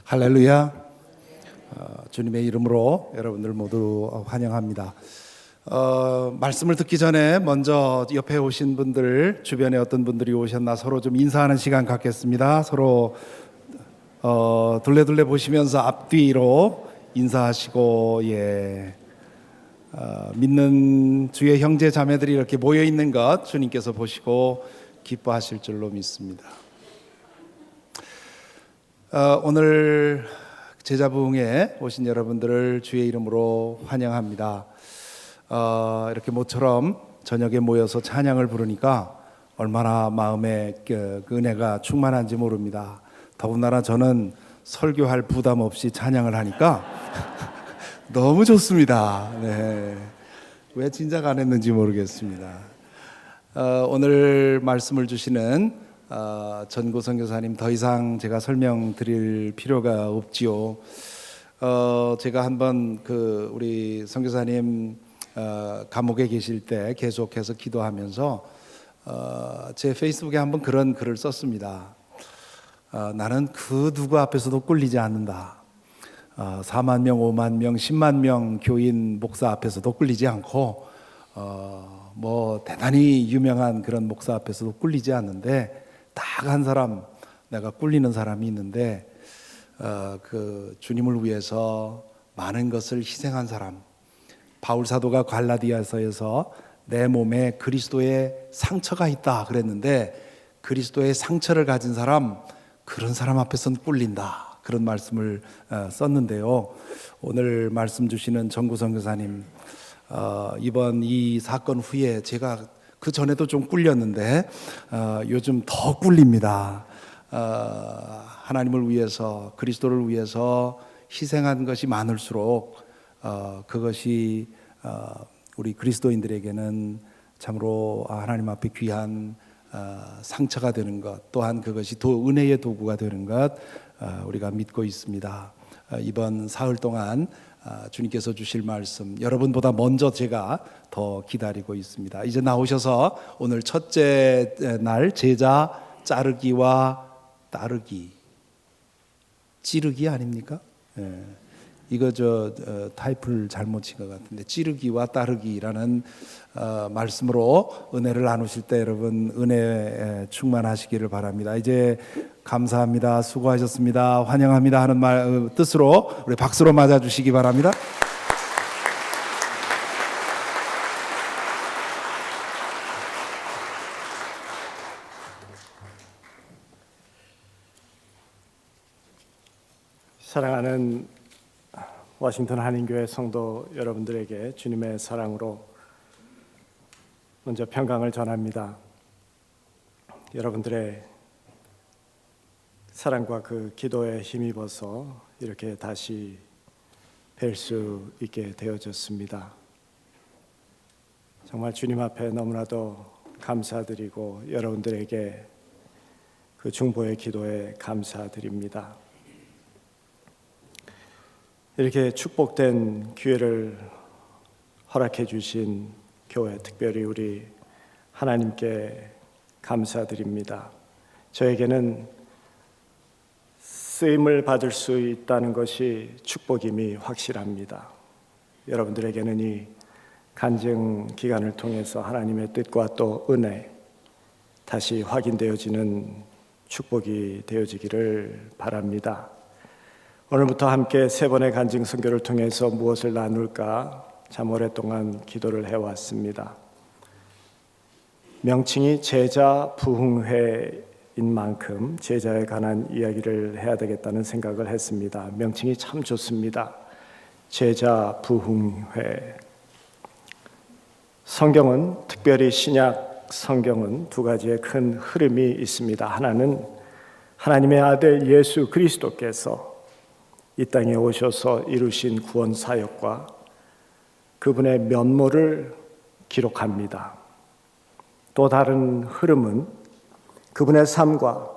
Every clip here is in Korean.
할렐루야. 주님의 이름으로 여러분들 모두 환영합니다. 말씀을 듣기 전에 먼저 옆에 오신 분들, 주변에 어떤 분들이 오셨나 서로 좀 인사하는 시간 갖겠습니다. 서로 둘레둘레 보시면서 앞뒤로 인사하시고, 믿는 주의 형제 자매들이 이렇게 모여 있는 것 주님께서 보시고 기뻐하실 줄로 믿습니다. 오늘 제자부흥에 오신 여러분들을 주의 이름으로 환영합니다. 이렇게 모처럼 저녁에 모여서 찬양을 부르니까 얼마나 마음에 그 은혜가 충만한지 모릅니다. 더군다나 저는 설교할 부담 없이 찬양을 하니까 너무 좋습니다. 네. 왜 진작 안 했는지 모르겠습니다. 오늘 말씀을 주시는 전구 선교사님 더 이상 제가 설명드릴 필요가 없지요. 제가 한번 우리 선교사님 감옥에 계실 때 계속해서 기도하면서 제 페이스북에 한번 그런 글을 썼습니다. 나는 그 누구 앞에서도 꿀리지 않는다. 4만 명, 5만 명, 10만 명 교인 목사 앞에서도 꿀리지 않고 대단히 유명한 그런 목사 앞에서도 꿀리지 않는데 딱 한 사람, 내가 꿀리는 사람이 있는데 그 주님을 위해서 많은 것을 희생한 사람. 바울 사도가 갈라디아서에서 내 몸에 그리스도의 상처가 있다 그랬는데, 그리스도의 상처를 가진 사람, 그런 사람 앞에서는 꿀린다, 그런 말씀을 썼는데요. 오늘 말씀 주시는 정구 선교사님, 이번 이 사건 후에 제가 그 전에도 좀 꿀렸는데 요즘 더 꿀립니다. 하나님을 위해서, 그리스도를 위해서 희생한 것이 많을수록 그것이 우리 그리스도인들에게는 참으로 하나님 앞에 귀한 상처가 되는 것, 또한 그것이 은혜의 도구가 되는 것 우리가 믿고 있습니다. 이번 사흘 동안 주님께서 주실 말씀 여러분보다 먼저 제가 더 기다리고 있습니다. 이제 나오셔서 오늘 첫째 날 제자 자르기와 따르기, 찌르기 아닙니까? 이거 타이플 잘못 친 것 같은데, 찌르기와 따르기라는 말씀으로 은혜를 나누실 때 여러분 은혜 충만하시기를 바랍니다. 이제 감사합니다, 수고하셨습니다, 환영합니다 하는 뜻으로 우리 박수로 맞아주시기 바랍니다. 사랑하는 워싱턴 한인교회 성도 여러분들에게 주님의 사랑으로 먼저 평강을 전합니다. 여러분들의 사랑과 그 기도에 힘입어서 이렇게 다시 뵐 수 있게 되어졌습니다. 정말 주님 앞에 너무나도 감사드리고 여러분들에게 그 중보의 기도에 감사드립니다. 이렇게 축복된 기회를 허락해 주신 교회, 특별히 우리 하나님께 감사드립니다. 저에게는 쓰임을 받을 수 있다는 것이 축복임이 확실합니다. 여러분들에게는 이 간증 기간을 통해서 하나님의 뜻과 또 은혜 다시 확인되어지는 축복이 되어지기를 바랍니다. 오늘부터 함께 세 번의 간증 선교를 통해서 무엇을 나눌까 참 오랫동안 기도를 해왔습니다. 명칭이 제자 부흥회인 만큼 제자에 관한 이야기를 해야 되겠다는 생각을 했습니다. 명칭이 참 좋습니다. 제자 부흥회. 성경은, 특별히 신약 성경은 두 가지의 큰 흐름이 있습니다. 하나는 하나님의 아들 예수 그리스도께서 이 땅에 오셔서 이루신 구원 사역과 그분의 면모를 기록합니다. 또 다른 흐름은 그분의 삶과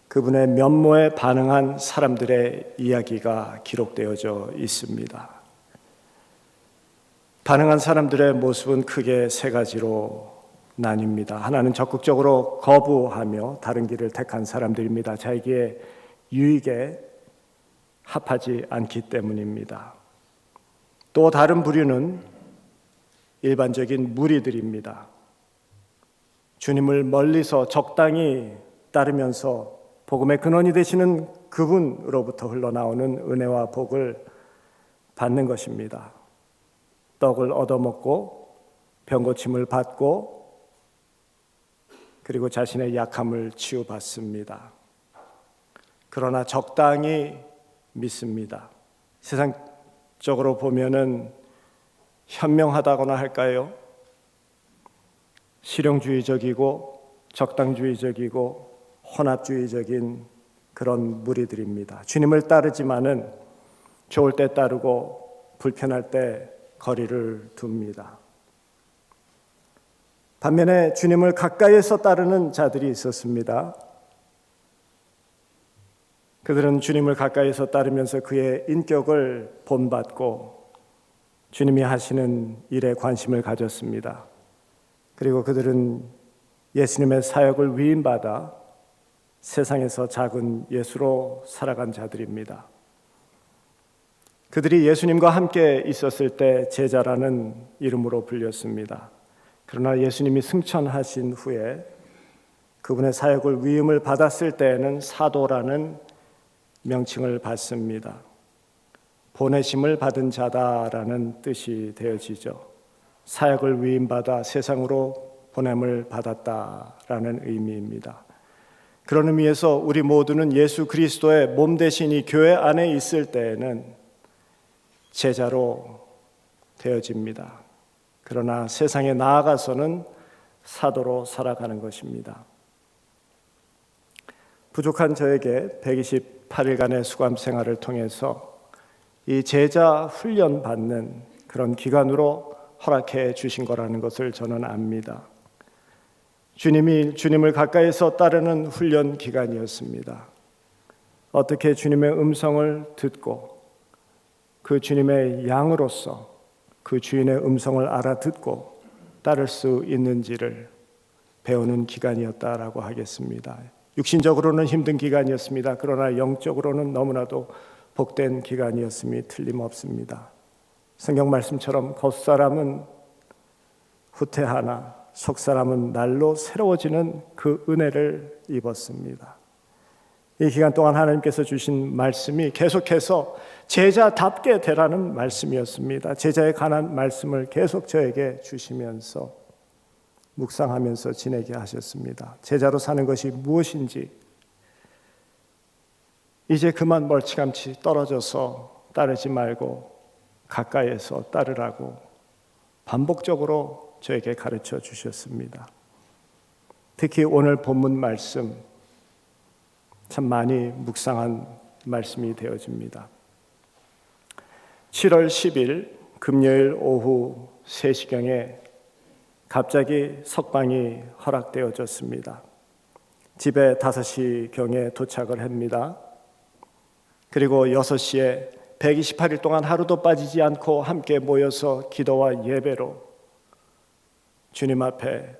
그분의 면모에 반응한 사람들의 이야기가 기록되어져 있습니다. 반응한 사람들의 모습은 크게 세 가지로 나뉩니다. 하나는 적극적으로 거부하며 다른 길을 택한 사람들입니다. 자기의 유익에 합하지 않기 때문입니다. 또 다른 부류는 일반적인 무리들입니다. 주님을 멀리서 적당히 따르면서 복음의 근원이 되시는 그분으로부터 흘러나오는 은혜와 복을 받는 것입니다. 떡을 얻어먹고 병고침을 받고 그리고 자신의 약함을 치유받습니다. 그러나 적당히 믿습니다. 세상적으로 보면은 현명하다거나 할까요? 실용주의적이고 적당주의적이고 혼합주의적인 그런 무리들입니다. 주님을 따르지만은 좋을 때 따르고 불편할 때 거리를 둡니다. 반면에 주님을 가까이에서 따르는 자들이 있었습니다. 그들은 주님을 가까이에서 따르면서 그의 인격을 본받고 주님이 하시는 일에 관심을 가졌습니다. 그리고 그들은 예수님의 사역을 위임받아 세상에서 작은 예수로 살아간 자들입니다. 그들이 예수님과 함께 있었을 때 제자라는 이름으로 불렸습니다. 그러나 예수님이 승천하신 후에 그분의 사역을 위임을 받았을 때에는 사도라는 명칭을 받습니다. 보내심을 받은 자다라는 뜻이 되어지죠. 사역을 위임받아 세상으로 보냄을 받았다라는 의미입니다. 그런 의미에서 우리 모두는 예수 그리스도의 몸 대신 이 교회 안에 있을 때에는 제자로 되어집니다. 그러나 세상에 나아가서는 사도로 살아가는 것입니다. 부족한 저에게 128일간의 수감 생활을 통해서 이 제자 훈련 받는 그런 기간으로 허락해 주신 거라는 것을 저는 압니다. 주님을 가까이서 따르는 훈련 기간이었습니다. 어떻게 주님의 음성을 듣고 그 주님의 양으로서 그 주인의 음성을 알아듣고 따를 수 있는지를 배우는 기간이었다라고 하겠습니다. 육신적으로는 힘든 기간이었습니다. 그러나 영적으로는 너무나도 복된 기간이었음이 틀림없습니다. 성경 말씀처럼 겉사람은 후퇴하나 속사람은 날로 새로워지는 그 은혜를 입었습니다. 이 기간 동안 하나님께서 주신 말씀이 계속해서 제자답게 되라는 말씀이었습니다. 제자에 관한 말씀을 계속 저에게 주시면서 묵상하면서 지내게 하셨습니다. 제자로 사는 것이 무엇인지 이제 그만 멀찌감치 떨어져서 따르지 말고 가까이에서 따르라고 반복적으로 저에게 가르쳐 주셨습니다. 특히 오늘 본문 말씀 참 많이 묵상한 말씀이 되어집니다. 7월 10일 금요일 오후 3시경에 갑자기 석방이 허락되어졌습니다. 집에 5시경에 도착을 합니다. 그리고 6시에 128일 동안 하루도 빠지지 않고 함께 모여서 기도와 예배로 주님 앞에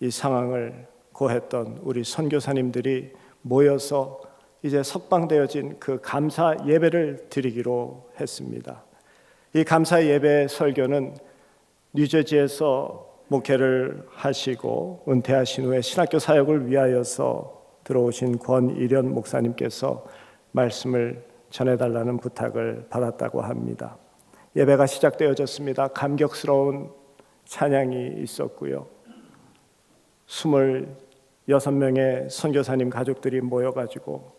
이 상황을 고했던 우리 선교사님들이 모여서 이제 석방되어진 그 감사 예배를 드리기로 했습니다. 이 감사 예배 설교는 뉴저지에서 목회를 하시고 은퇴하신 후에 신학교 사역을 위하여서 들어오신 권일현 목사님께서 말씀을 전해달라는 부탁을 받았다고 합니다. 예배가 시작되어졌습니다. 감격스러운 찬양이 있었고요. 26명의 선교사님 가족들이 모여가지고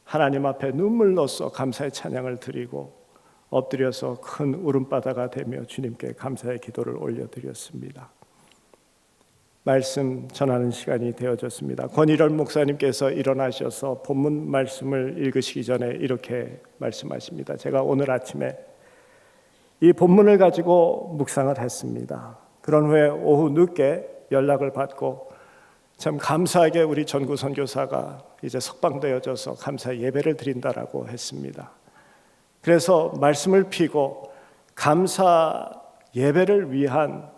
하나님 앞에 눈물 넣어서 감사의 찬양을 드리고 엎드려서 큰 울음바다가 되며 주님께 감사의 기도를 올려드렸습니다. 말씀 전하는 시간이 되어졌습니다. 권일원 목사님께서 일어나셔서 본문 말씀을 읽으시기 전에 이렇게 말씀하십니다. 제가 오늘 아침에 이 본문을 가지고 묵상을 했습니다. 그런 후에 오후 늦게 연락을 받고 참 감사하게 우리 전구 선교사가 이제 석방되어져서 감사 예배를 드린다라고 했습니다. 그래서 말씀을 피고 감사 예배를 위한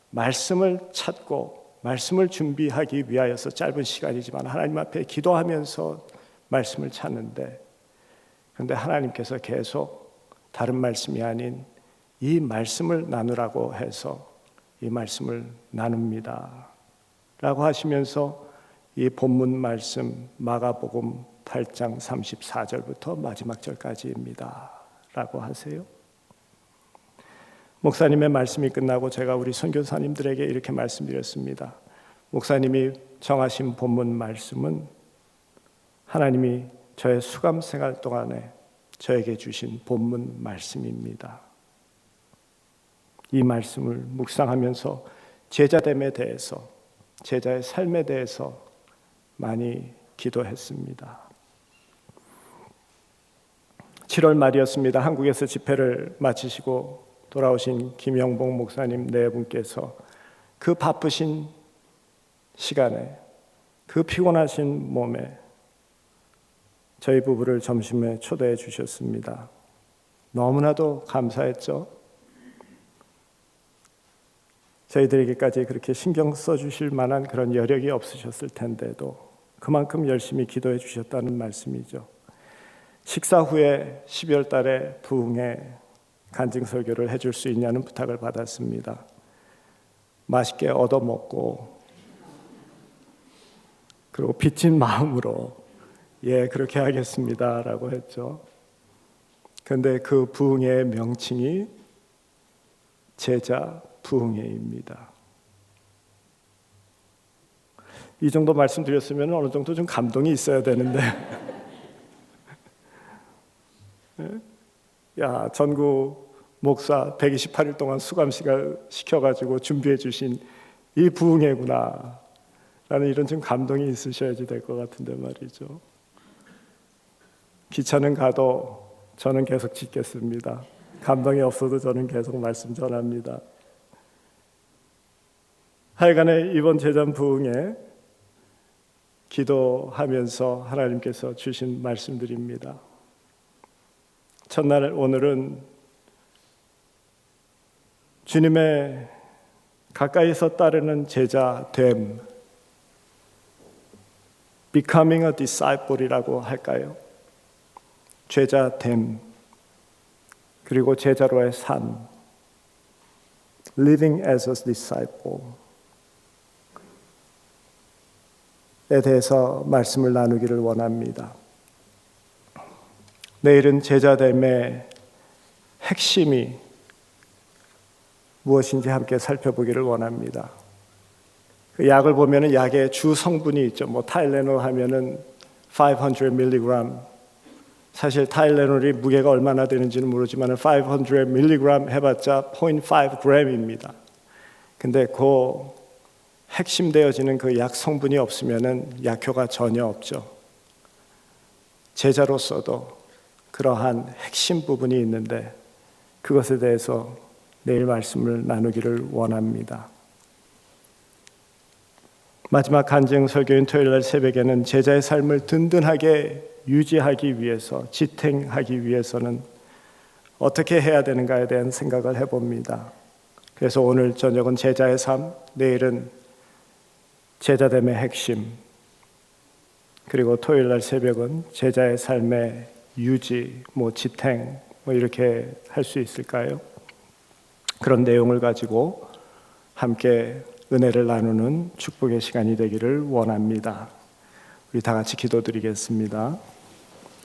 말씀을 찾고 말씀을 준비하기 위하여서 짧은 시간이지만 하나님 앞에 기도하면서 말씀을 찾는데 그런데 하나님께서 계속 다른 말씀이 아닌 이 말씀을 나누라고 해서 이 말씀을 나눕니다 라고 하시면서 이 본문 말씀 마가복음 8장 34절부터 마지막 절까지입니다 라고 하세요. 목사님의 말씀이 끝나고 제가 우리 선교사님들에게 이렇게 말씀드렸습니다. 목사님이 정하신 본문 말씀은 하나님이 저의 수감 생활 동안에 저에게 주신 본문 말씀입니다. 이 말씀을 묵상하면서 제자됨에 대해서, 제자의 삶에 대해서 많이 기도했습니다. 7월 말이었습니다. 한국에서 집회를 마치시고 돌아오신 김영봉 목사님 네 분께서 그 바쁘신 시간에, 그 피곤하신 몸에 저희 부부를 점심에 초대해 주셨습니다. 너무나도 감사했죠. 저희들에게까지 그렇게 신경 써주실 만한 그런 여력이 없으셨을 텐데도 그만큼 열심히 기도해 주셨다는 말씀이죠. 식사 후에 12월 달에 부흥회 간증 설교를 해줄 수 있냐는 부탁을 받았습니다. 맛있게 얻어먹고 그리고 빚진 마음으로 예, 그렇게 하겠습니다 라고 했죠. 그런데 그 부흥회의 명칭이 제자 부흥회입니다. 이 정도 말씀드렸으면 어느 정도 좀 감동이 있어야 되는데 야, 전국 목사 128일 동안 수감식을 시켜가지고 준비해 주신 이 부흥회구나 라는 이런 좀 감동이 있으셔야지 될 것 같은데 말이죠. 기차는 가도 저는 계속 짓겠습니다. 감동이 없어도 저는 계속 말씀 전합니다. 하여간에 이번 제자 부흥회 기도하면서 하나님께서 주신 말씀들입니다. 첫날 오늘은 주님의 가까이서 따르는 제자됨, becoming a disciple이라고 할까요? 제자됨, 그리고 제자로의 삶, living as a disciple 에 대해서 말씀을 나누기를 원합니다. 내일은 제자됨의 핵심이 무엇인지 함께 살펴보기를 원합니다. 그 약을 보면은 약의 주 성분이 있죠. 뭐 타일레놀 하면은 500mg. 사실 타일레놀이 무게가 얼마나 되는지는 모르지만 500mg 해봤자 0.5g입니다. 근데 그 핵심되어지는 그 약 성분이 없으면은 약효가 전혀 없죠. 제자로서도 그러한 핵심 부분이 있는데 그것에 대해서 내일 말씀을 나누기를 원합니다. 마지막 간증 설교인 토요일 날 새벽에는 제자의 삶을 든든하게 유지하기 위해서, 지탱하기 위해서는 어떻게 해야 되는가에 대한 생각을 해봅니다. 그래서 오늘 저녁은 제자의 삶, 내일은 제자됨의 핵심, 그리고 토요일 날 새벽은 제자의 삶의 유지, 지탱, 이렇게 할 수 있을까요? 그런 내용을 가지고 함께 은혜를 나누는 축복의 시간이 되기를 원합니다. 우리 다 같이 기도드리겠습니다.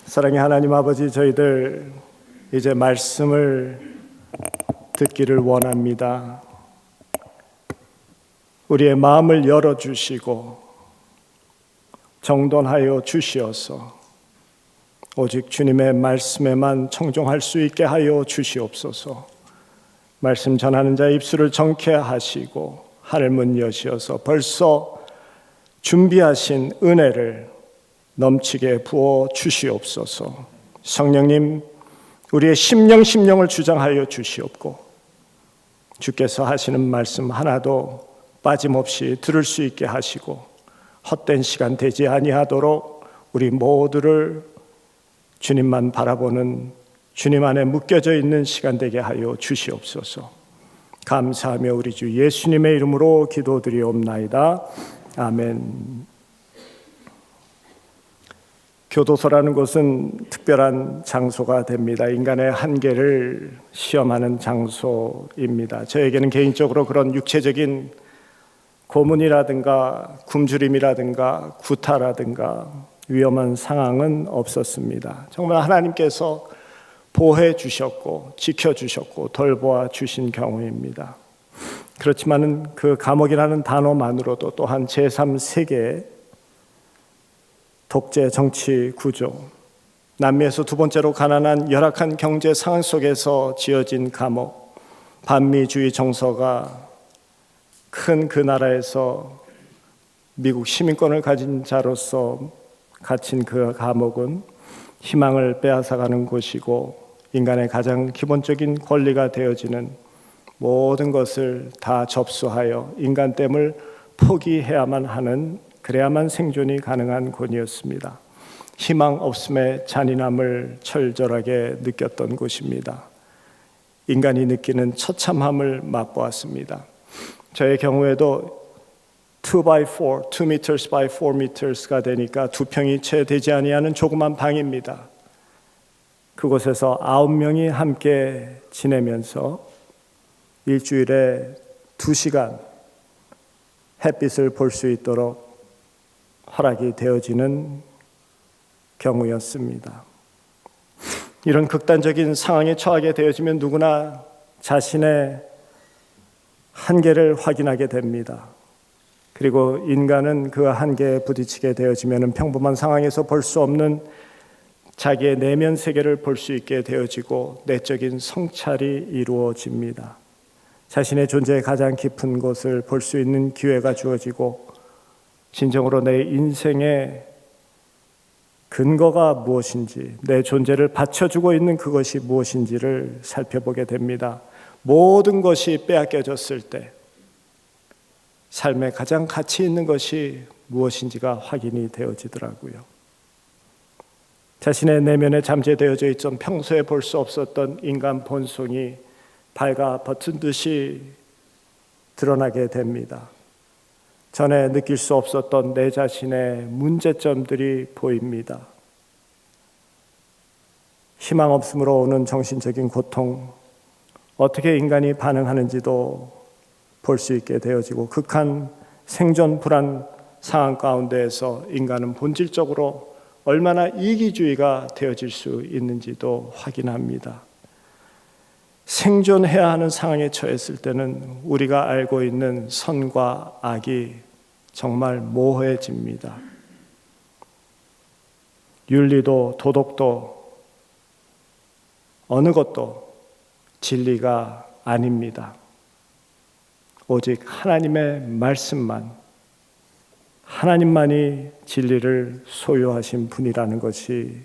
사랑의 하나님 아버지, 저희들 이제 말씀을 듣기를 원합니다. 우리의 마음을 열어주시고 정돈하여 주시어서 오직 주님의 말씀에만 청종할 수 있게 하여 주시옵소서. 말씀 전하는 자의 입술을 정케 하시고 하늘문 여시어서 벌써 준비하신 은혜를 넘치게 부어 주시옵소서. 성령님, 우리의 심령을 주장하여 주시옵고 주께서 하시는 말씀 하나도 빠짐없이 들을 수 있게 하시고 헛된 시간 되지 아니하도록 우리 모두를 주님만 바라보는, 주님 안에 묶여져 있는 시간 되게 하여 주시옵소서. 감사하며 우리 주 예수님의 이름으로 기도드리옵나이다. 아멘. 교도소라는 곳은 특별한 장소가 됩니다. 인간의 한계를 시험하는 장소입니다. 저에게는 개인적으로 그런 육체적인 고문이라든가 굶주림이라든가 구타라든가 위험한 상황은 없었습니다. 정말 하나님께서 보호해 주셨고 지켜주셨고 돌보아 주신 경우입니다. 그렇지만은 그 감옥이라는 단어만으로도 또한 제3세계의 독재 정치 구조, 남미에서 두 번째로 가난한 열악한 경제 상황 속에서 지어진 감옥, 반미주의 정서가 큰 그 나라에서 미국 시민권을 가진 자로서 갇힌 그 감옥은 희망을 빼앗아가는 곳이고 인간의 가장 기본적인 권리가 되어지는 모든 것을 다 접수하여 인간됨을 포기해야만 하는, 그래야만 생존이 가능한 곳이었습니다. 희망 없음의 잔인함을 철저하게 느꼈던 곳입니다. 인간이 느끼는 처참함을 맛보았습니다. 저의 경우에도 2x4, 2m by 4m가 되니까 2평이 채 되지 아니하는 조그만 방입니다. 그곳에서 9명이 함께 지내면서 일주일에 2시간 햇빛을 볼 수 있도록 허락이 되어지는 경우였습니다. 이런 극단적인 상황에 처하게 되어지면 누구나 자신의 한계를 확인하게 됩니다. 그리고 인간은 그 한계에 부딪히게 되어지면 평범한 상황에서 볼 수 없는 자기의 내면 세계를 볼 수 있게 되어지고 내적인 성찰이 이루어집니다. 자신의 존재의 가장 깊은 곳을 볼 수 있는 기회가 주어지고 진정으로 내 인생의 근거가 무엇인지, 내 존재를 받쳐주고 있는 그것이 무엇인지를 살펴보게 됩니다. 모든 것이 빼앗겨졌을 때 삶에 가장 가치 있는 것이 무엇인지가 확인이 되어지더라고요. 자신의 내면에 잠재되어져 있던 평소에 볼 수 없었던 인간 본성이 발가 버튼 듯이 드러나게 됩니다. 전에 느낄 수 없었던 내 자신의 문제점들이 보입니다. 희망 없음으로 오는 정신적인 고통, 어떻게 인간이 반응하는지도 볼 수 있게 되어지고 극한 생존 불안 상황 가운데에서 인간은 본질적으로 얼마나 이기주의가 되어질 수 있는지도 확인합니다. 생존해야 하는 상황에 처했을 때는 우리가 알고 있는 선과 악이 정말 모호해집니다. 윤리도 도덕도 어느 것도 진리가 아닙니다. 오직 하나님의 말씀만, 하나님만이 진리를 소유하신 분이라는 것이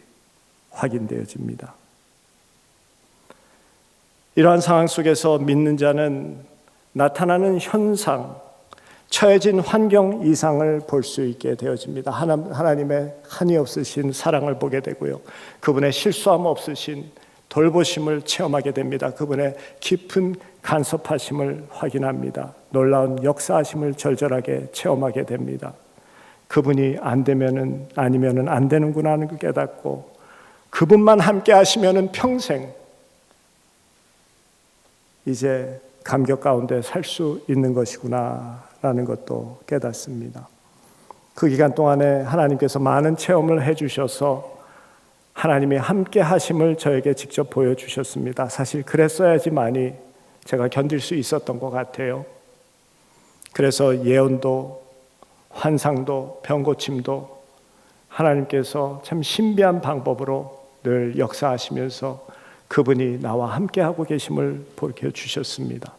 확인되어집니다. 이러한 상황 속에서 믿는 자는 나타나는 현상, 처해진 환경 이상을 볼 수 있게 되어집니다. 하나님의 한이 없으신 사랑을 보게 되고요. 그분의 실수함 없으신 돌보심을 체험하게 됩니다. 그분의 깊은 간섭하심을 확인합니다. 놀라운 역사하심을 절절하게 체험하게 됩니다. 그분이 안 되면은 아니면은 안 되는구나 하는 걸 깨닫고 그분만 함께 하시면은 평생 이제 감격 가운데 살 수 있는 것이구나라는 것도 깨닫습니다. 그 기간 동안에 하나님께서 많은 체험을 해주셔서 하나님의 함께 하심을 저에게 직접 보여주셨습니다. 사실 그랬어야지만이 제가 견딜 수 있었던 것 같아요. 그래서 예언도 환상도 병고침도 하나님께서 참 신비한 방법으로 늘 역사하시면서 그분이 나와 함께하고 계심을 보여주셨습니다.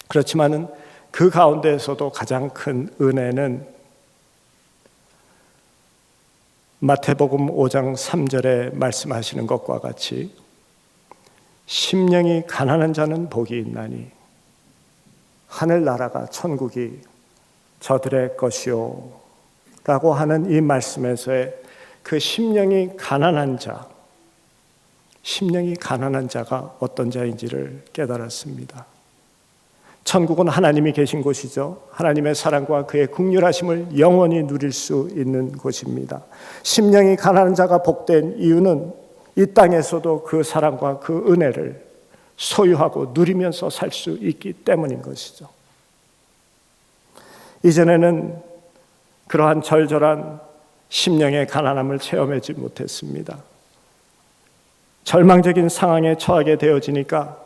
그렇지만은 그 가운데에서도 가장 큰 은혜는 마태복음 5장 3절에 말씀하시는 것과 같이 심령이 가난한 자는 복이 있나니 하늘나라가 천국이 저들의 것이요 라고 하는 이 말씀에서의 그 심령이 가난한 자가 어떤 자인지를 깨달았습니다. 천국은 하나님이 계신 곳이죠. 하나님의 사랑과 그의 긍휼하심을 영원히 누릴 수 있는 곳입니다. 심령이 가난한 자가 복된 이유는 이 땅에서도 그 사랑과 그 은혜를 소유하고 누리면서 살 수 있기 때문인 것이죠. 이전에는 그러한 절절한 심령의 가난함을 체험하지 못했습니다. 절망적인 상황에 처하게 되어지니까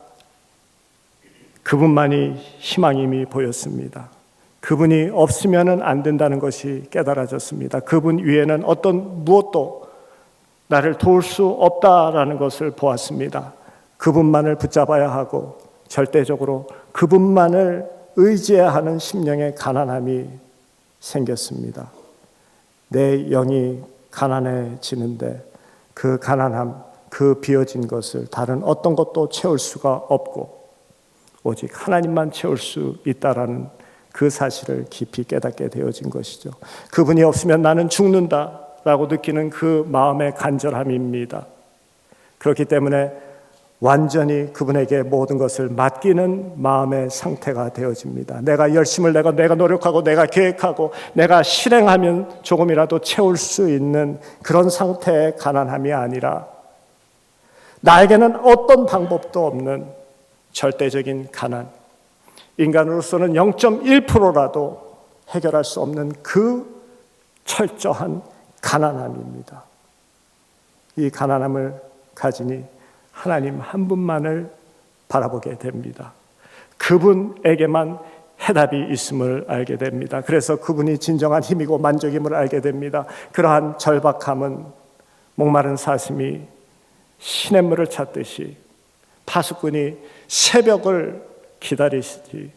그분만이 희망임이 보였습니다. 그분이 없으면 안 된다는 것이 깨달아졌습니다. 그분 위에는 어떤 무엇도 나를 도울 수 없다라는 것을 보았습니다. 그분만을 붙잡아야 하고 절대적으로 그분만을 의지해야 하는 심령의 가난함이 생겼습니다. 내 영이 가난해지는데 그 가난함, 그 비어진 것을 다른 어떤 것도 채울 수가 없고 오직 하나님만 채울 수 있다라는 그 사실을 깊이 깨닫게 되어진 것이죠. 그분이 없으면 나는 죽는다라고 느끼는 그 마음의 간절함입니다. 그렇기 때문에 완전히 그분에게 모든 것을 맡기는 마음의 상태가 되어집니다. 내가 열심을 내가 노력하고 내가 계획하고 내가 실행하면 조금이라도 채울 수 있는 그런 상태의 가난함이 아니라 나에게는 어떤 방법도 없는 절대적인 가난, 인간으로서는 0.1%라도 해결할 수 없는 그 철저한 가난함입니다. 이 가난함을 가지니 하나님 한 분만을 바라보게 됩니다. 그분에게만 해답이 있음을 알게 됩니다. 그래서 그분이 진정한 힘이고 만족임을 알게 됩니다. 그러한 절박함은 목마른 사슴이 시냇물을 찾듯이 파수꾼이 새벽을 기다리시지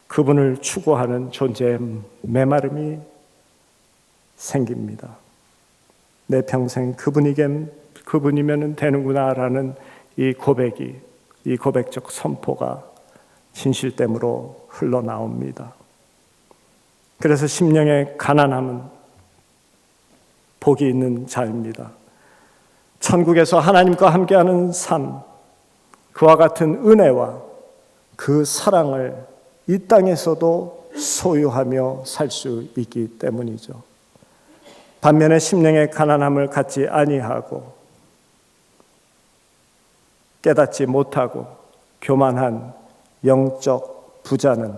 그분을 추구하는 존재의 메마름이 생깁니다. 내 평생 그분이면 되는구나라는 이 고백적 선포가 진실됨으로 흘러나옵니다. 그래서 심령의 가난함은 복이 있는 자입니다. 천국에서 하나님과 함께하는 삶, 그와 같은 은혜와 그 사랑을 이 땅에서도 소유하며 살 수 있기 때문이죠. 반면에 심령의 가난함을 갖지 아니하고 깨닫지 못하고 교만한 영적 부자는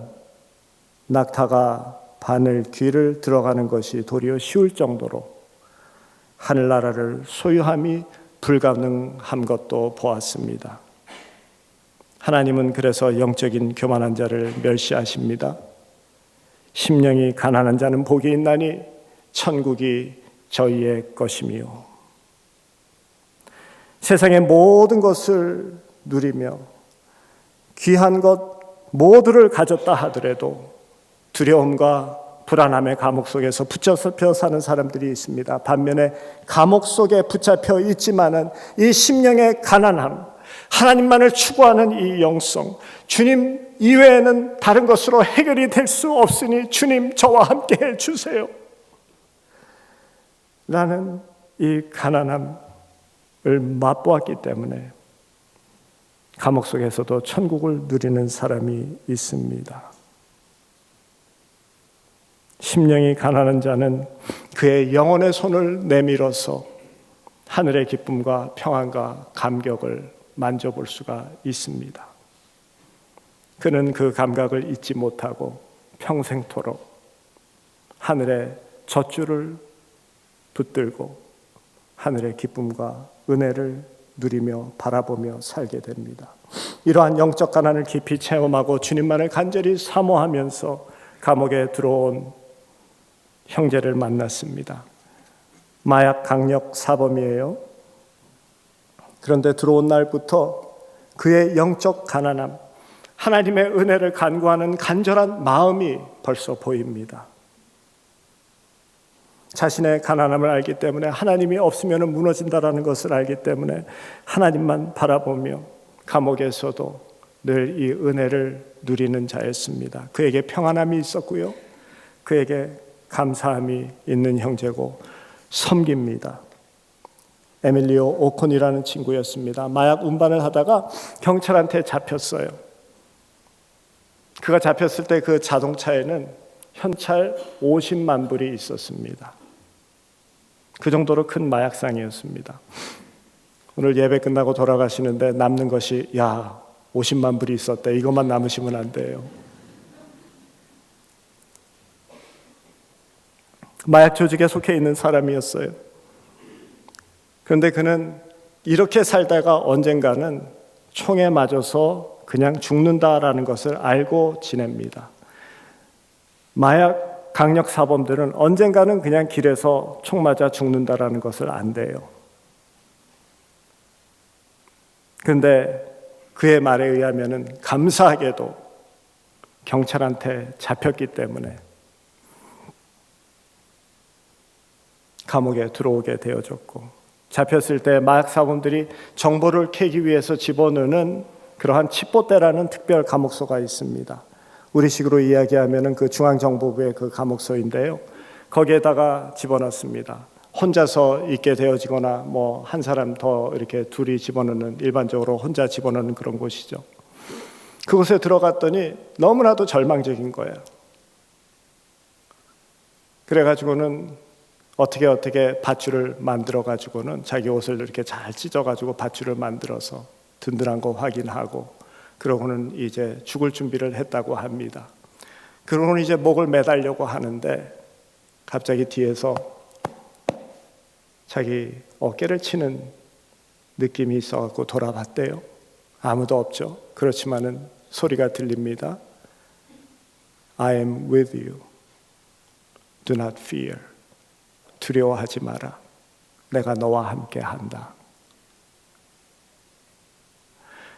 낙타가 바늘 귀를 들어가는 것이 도리어 쉬울 정도로 하늘나라를 소유함이 불가능한 것도 보았습니다. 하나님은 그래서 영적인 교만한 자를 멸시하십니다. 심령이 가난한 자는 복이 있나니 천국이 저희의 것이며 세상의 모든 것을 누리며 귀한 것 모두를 가졌다 하더라도 두려움과 불안함의 감옥 속에서 붙잡혀 사는 사람들이 있습니다. 반면에 감옥 속에 붙잡혀 있지만은 이 심령의 가난함, 하나님만을 추구하는 이 영성, 주님 이외에는 다른 것으로 해결이 될 수 없으니 주님 저와 함께 해주세요. 나는 이 가난함을 맛보았기 때문에 감옥 속에서도 천국을 누리는 사람이 있습니다. 심령이 가난한 자는 그의 영혼의 손을 내밀어서 하늘의 기쁨과 평안과 감격을 만져볼 수가 있습니다. 그는 그 감각을 잊지 못하고 평생토록 하늘의 젖줄을 붙들고 하늘의 기쁨과 은혜를 누리며 바라보며 살게 됩니다. 이러한 영적 가난을 깊이 체험하고 주님만을 간절히 사모하면서 감옥에 들어온 형제를 만났습니다. 마약 강력 사범이에요. 그런데 들어온 날부터 그의 영적 가난함, 하나님의 은혜를 간구하는 간절한 마음이 벌써 보입니다. 자신의 가난함을 알기 때문에 하나님이 없으면 무너진다라는 것을 알기 때문에 하나님만 바라보며 감옥에서도 늘 이 은혜를 누리는 자였습니다. 그에게 평안함이 있었고요. 그에게 감사함이 있는 형제고 섬깁니다. 에밀리오 오콘이라는 친구였습니다. 마약 운반을 하다가 경찰한테 잡혔어요. 그가 잡혔을 때 그 자동차에는 현찰 50만 불이 있었습니다. 그 정도로 큰 마약상이었습니다. 오늘 예배 끝나고 돌아가시는데 남는 것이 50만 불이 있었대. 이것만 남으시면 안 돼요. 마약 조직에 속해 있는 사람이었어요. 그런데 그는 이렇게 살다가 언젠가는 총에 맞아서 그냥 죽는다라는 것을 알고 지냅니다. 마약 강력 사범들은 언젠가는 그냥 길에서 총 맞아 죽는다라는 것을 안대요. 그런데 그의 말에 의하면은 감사하게도 경찰한테 잡혔기 때문에 감옥에 들어오게 되어졌고, 잡혔을 때 마약 사범들이 정보를 캐기 위해서 집어넣는 그러한 칩보대라는 특별 감옥소가 있습니다. 우리식으로 이야기하면은 그 중앙정보부의 그 감옥소인데요. 거기에다가 집어넣습니다. 혼자서 있게 되어지거나 뭐 한 사람 더 이렇게 둘이 집어넣는, 일반적으로 혼자 집어넣는 그런 곳이죠. 그곳에 들어갔더니 너무나도 절망적인 거예요. 그래가지고는 어떻게 밧줄을 만들어 가지고는 자기 옷을 이렇게 잘 찢어 가지고 밧줄을 만들어서 든든한 거 확인하고, 그러고는 이제 죽을 준비를 했다고 합니다. 그러고는 이제 목을 매달려고 하는데 갑자기 뒤에서 자기 어깨를 치는 느낌이 있어갖고 돌아봤대요. 아무도 없죠. 그렇지만은 소리가 들립니다. I am with you. Do not fear. 두려워하지 마라. 내가 너와 함께 한다.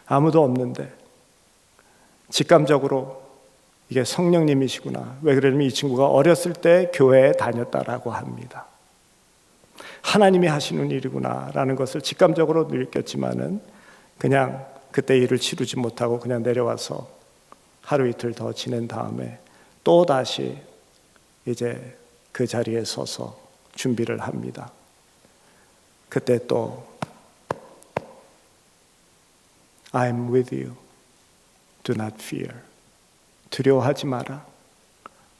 아무도 없는데 직감적으로 이게 성령님이시구나. 왜 그러냐면 이 친구가 어렸을 때 교회에 다녔다라고 합니다. 하나님이 하시는 일이구나 라는 것을 직감적으로 느꼈지만은 그냥 그때 일을 치르지 못하고 그냥 내려와서 하루 이틀 더 지낸 다음에 또 다시 이제 그 자리에 서서 준비를 합니다. 그때 또 I am with you. Do not fear. 두려워하지 마라.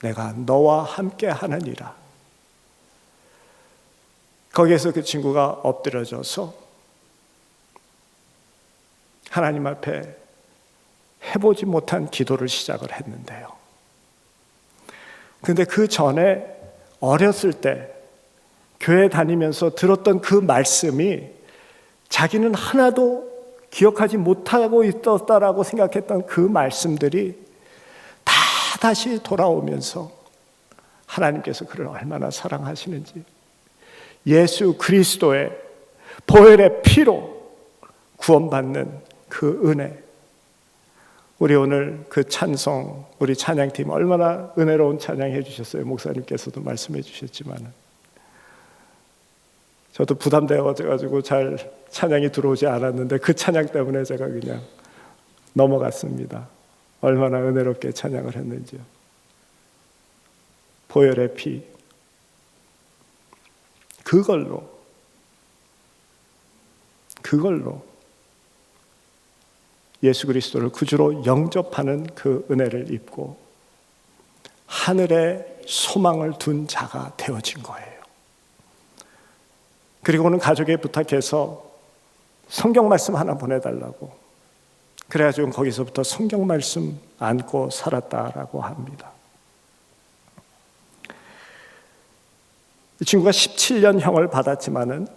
내가 너와 함께 하느니라. 거기에서 그 친구가 엎드려져서 하나님 앞에 해보지 못한 기도를 시작을 했는데요. 그런데 그 전에 어렸을 때 교회 다니면서 들었던 그 말씀이 자기는 하나도 기억하지 못하고 있었다라고 생각했던 그 말씀들이 다 다시 돌아오면서 하나님께서 그를 얼마나 사랑하시는지, 예수 그리스도의 보혈의 피로 구원받는 그 은혜, 우리 오늘 그 찬송, 우리 찬양팀 얼마나 은혜로운 찬양해 주셨어요. 목사님께서도 말씀해 주셨지만 저도 부담되어가지고 잘 찬양이 들어오지 않았는데 그 찬양 때문에 제가 그냥 넘어갔습니다. 얼마나 은혜롭게 찬양을 했는지요. 보혈의 피, 그걸로 예수 그리스도를 구주로 영접하는 그 은혜를 입고 하늘에 소망을 둔 자가 되어진 거예요. 그리고는 가족에 부탁해서 성경 말씀 하나 보내달라고, 그래가지고 거기서부터 성경 말씀 안고 살았다라고 합니다. 이 친구가 17년형을 받았지만은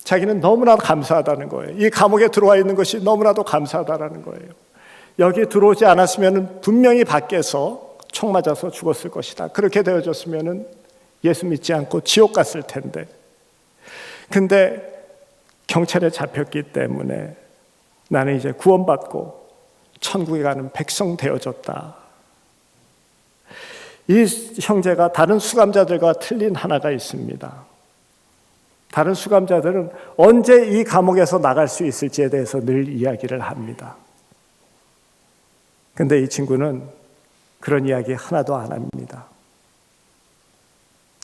자기는 너무나 감사하다는 거예요. 이 감옥에 들어와 있는 것이 너무나도 감사하다라는 거예요. 여기 들어오지 않았으면 분명히 밖에서 총 맞아서 죽었을 것이다. 그렇게 되어졌으면 예수 믿지 않고 지옥 갔을 텐데, 근데 경찰에 잡혔기 때문에 나는 이제 구원받고 천국에 가는 백성 되어졌다. 이 형제가 다른 수감자들과 틀린 하나가 있습니다. 다른 수감자들은 언제 이 감옥에서 나갈 수 있을지에 대해서 늘 이야기를 합니다. 근데 이 친구는 그런 이야기 하나도 안 합니다.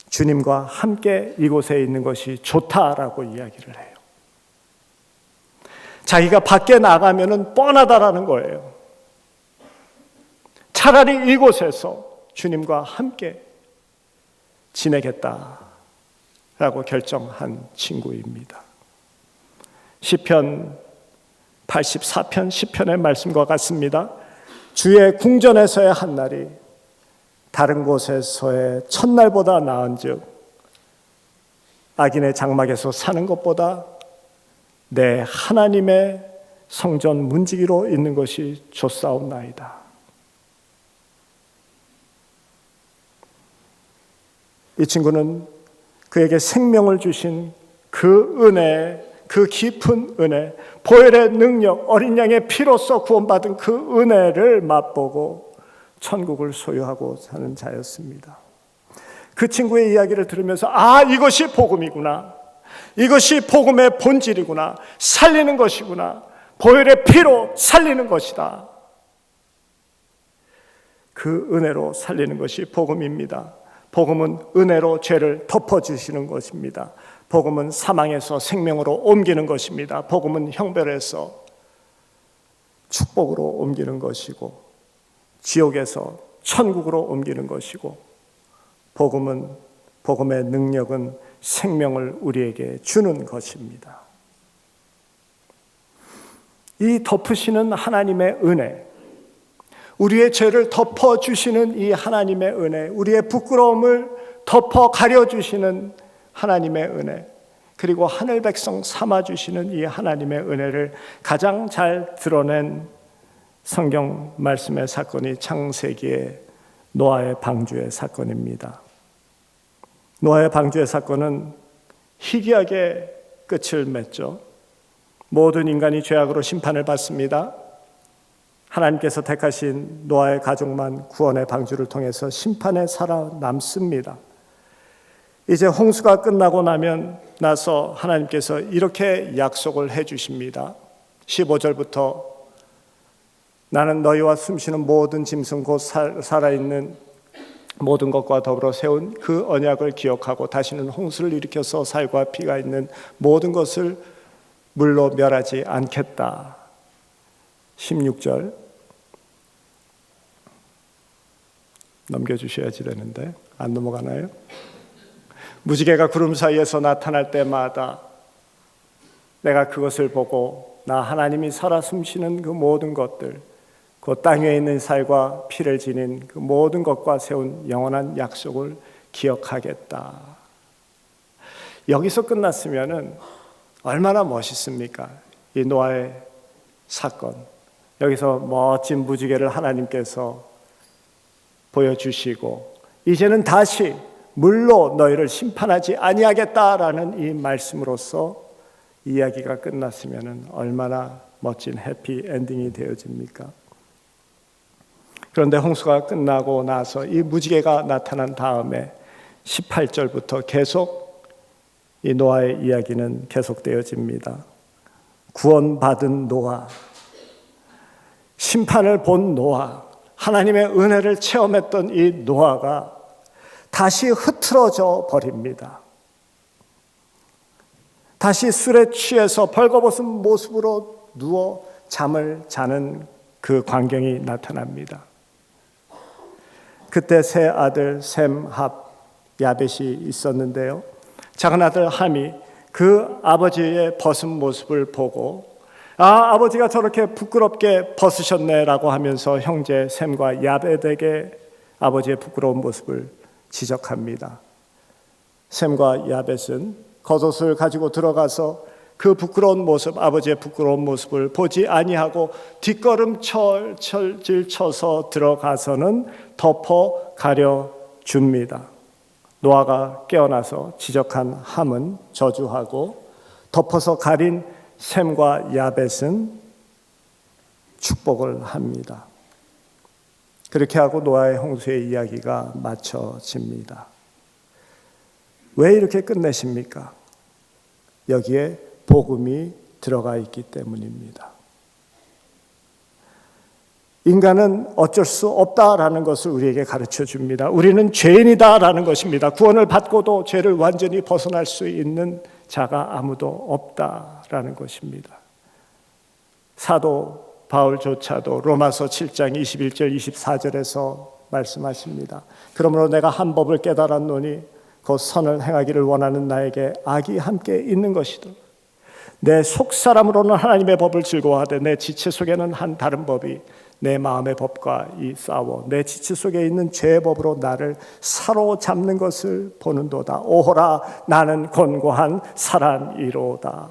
주님과 함께 이곳에 있는 것이 좋다라고 이야기를 해요. 자기가 밖에 나가면은 뻔하다라는 거예요. 차라리 이곳에서 주님과 함께 지내겠다라고 결정한 친구입니다. 시편 84편 10편의 말씀과 같습니다. 주의 궁전에서의 한 날이 다른 곳에서의 첫날보다 나은즉 악인의 장막에서 사는 것보다 내 하나님의 성전 문지기로 있는 것이 좋사옵나이다. 이 친구는 그에게 생명을 주신 그 은혜, 그 깊은 은혜, 보혈의 능력, 어린 양의 피로써 구원받은 그 은혜를 맛보고 천국을 소유하고 사는 자였습니다. 그 친구의 이야기를 들으면서 이것이 복음이구나. 이것이 복음의 본질이구나. 살리는 것이구나. 보혈의 피로 살리는 것이다. 그 은혜로 살리는 것이 복음입니다. 복음은 은혜로 죄를 덮어주시는 것입니다. 복음은 사망에서 생명으로 옮기는 것입니다. 복음은 형벌에서 축복으로 옮기는 것이고 지옥에서 천국으로 옮기는 것이고 복음의 능력은 생명을 우리에게 주는 것입니다. 이 덮으시는 하나님의 은혜, 우리의 죄를 덮어주시는 이 하나님의 은혜, 우리의 부끄러움을 덮어 가려주시는 하나님의 은혜, 그리고 하늘 백성 삼아주시는 이 하나님의 은혜를 가장 잘 드러낸 성경 말씀의 사건이 창세기의 노아의 방주의 사건입니다. 노아의 방주의 사건은 희귀하게 끝을 맺죠. 모든 인간이 죄악으로 심판을 받습니다. 하나님께서 택하신 노아의 가족만 구원의 방주를 통해서 심판에 살아남습니다. 이제 홍수가 끝나고 나서 하나님께서 이렇게 약속을 해주십니다. 15절부터 나는 너희와 숨쉬는 모든 짐승 곧 살아있는 모든 것과 더불어 세운 그 언약을 기억하고 다시는 홍수를 일으켜서 살과 피가 있는 모든 것을 물로 멸하지 않겠다. 16절 넘겨주셔야지 되는데 안 넘어가나요? 무지개가 구름 사이에서 나타날 때마다 내가 그것을 보고 나 하나님이 살아 숨쉬는 그 모든 것들, 그 땅 위에 있는 살과 피를 지닌 그 모든 것과 세운 영원한 약속을 기억하겠다. 여기서 끝났으면은 얼마나 멋있습니까? 이 노아의 사건. 여기서 멋진 무지개를 하나님께서 보여주시고 이제는 다시 물로 너희를 심판하지 아니하겠다라는 이 말씀으로써 이야기가 끝났으면 얼마나 멋진 해피 엔딩이 되어집니까? 그런데 홍수가 끝나고 나서 이 무지개가 나타난 다음에 18절부터 계속 이 노아의 이야기는 계속되어집니다. 구원받은 노아, 심판을 본 노아, 하나님의 은혜를 체험했던 이 노아가 다시 흐트러져 버립니다. 다시 술에 취해서 벌거벗은 모습으로 누워 잠을 자는 그 광경이 나타납니다. 그때 세 아들 셈, 합, 야벳이 있었는데요. 작은 아들 함이 그 아버지의 벗은 모습을 보고 아버지가 저렇게 부끄럽게 벗으셨네라고 하면서 형제 셈과 야벳에게 아버지의 부끄러운 모습을 지적합니다. 셈과 야벳은 겉옷을 가지고 들어가서 그 부끄러운 모습, 아버지의 부끄러운 모습을 보지 아니하고 뒷걸음질 쳐서 들어가서는 덮어 가려 줍니다. 노아가 깨어나서 지적한 함은 저주하고 덮어서 가린 셈과 야벳은 축복을 합니다. 그렇게 하고 노아의 홍수의 이야기가 마쳐집니다. 왜 이렇게 끝내십니까? 여기에 복음이 들어가 있기 때문입니다. 인간은 어쩔 수 없다라는 것을 우리에게 가르쳐 줍니다. 우리는 죄인이다라는 것입니다. 구원을 받고도 죄를 완전히 벗어날 수 있는 자가 아무도 없다라는 것입니다. 사도 바울조차도 로마서 7장 21절 24절에서 말씀하십니다. 그러므로 내가 한 법을 깨달았노니 곧 선을 행하기를 원하는 나에게 악이 함께 있는 것이더라. 내 속사람으로는 하나님의 법을 즐거워하되 내 지체 속에는 한 다른 법이 내 마음의 법과 싸워 내 지체 속에 있는 죄의 법으로 나를 사로잡는 것을 보는도다. 오호라 나는 곤고한 사람이로다.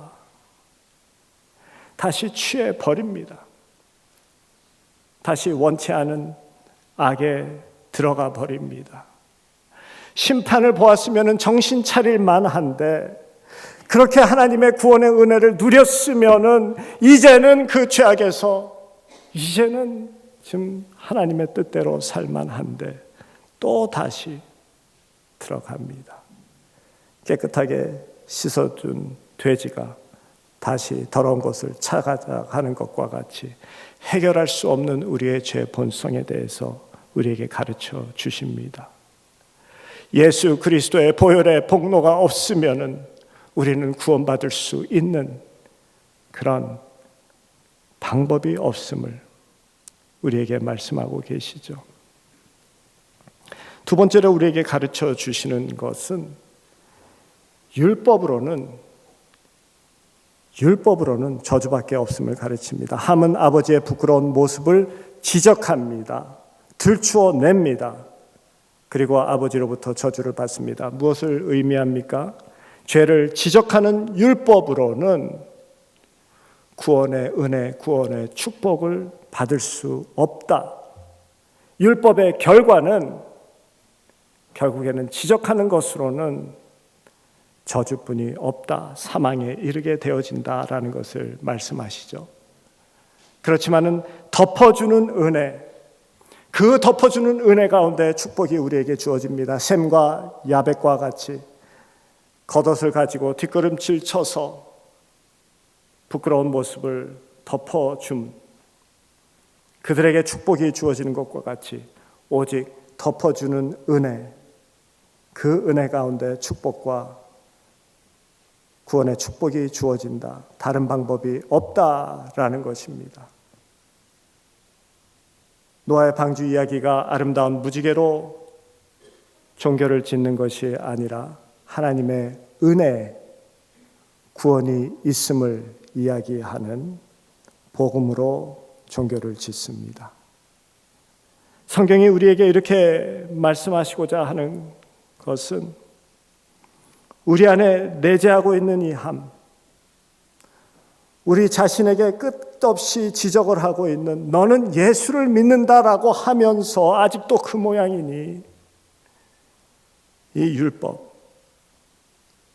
다시 취해 버립니다. 다시 원치 않은 악에 들어가 버립니다. 심판을 보았으면 정신 차릴 만한데 그렇게 하나님의 구원의 은혜를 누렸으면은 이제는 그 죄악에서 이제는 지금 하나님의 뜻대로 살만한데 또 다시 들어갑니다. 깨끗하게 씻어준 돼지가 다시 더러운 것을 찾아가는 것과 같이 해결할 수 없는 우리의 죄 본성에 대해서 우리에게 가르쳐 주십니다. 예수 그리스도의 보혈의 복로가 없으면은 우리는 구원받을 수 있는 그런 방법이 없음을 우리에게 말씀하고 계시죠. 두 번째로 우리에게 가르쳐 주시는 것은 율법으로는 저주밖에 없음을 가르칩니다. 함은 아버지의 부끄러운 모습을 지적합니다. 들추어냅니다. 그리고 아버지로부터 저주를 받습니다. 무엇을 의미합니까? 죄를 지적하는 율법으로는 구원의 은혜, 구원의 축복을 받을 수 없다. 율법의 결과는 결국에는 지적하는 것으로는 저주뿐이 없다. 사망에 이르게 되어진다라는 것을 말씀하시죠. 그렇지만은 덮어주는 은혜, 그 덮어주는 은혜 가운데 축복이 우리에게 주어집니다. 셈과 야벳과 같이 겉옷을 가지고 뒷걸음질 쳐서 부끄러운 모습을 덮어줌, 그들에게 축복이 주어지는 것과 같이 오직 덮어주는 은혜, 그 은혜 가운데 축복과 구원의 축복이 주어진다. 다른 방법이 없다라는 것입니다. 노아의 방주 이야기가 아름다운 무지개로 종교를 짓는 것이 아니라 하나님의 은혜, 구원이 있음을 이야기하는 복음으로 종교를 짓습니다. 성경이 우리에게 이렇게 말씀하시고자 하는 것은 우리 안에 내재하고 있는 이 함, 우리 자신에게 끝없이 지적을 하고 있는 너는 예수를 믿는다라고 하면서 아직도 그 모양이니 이 율법,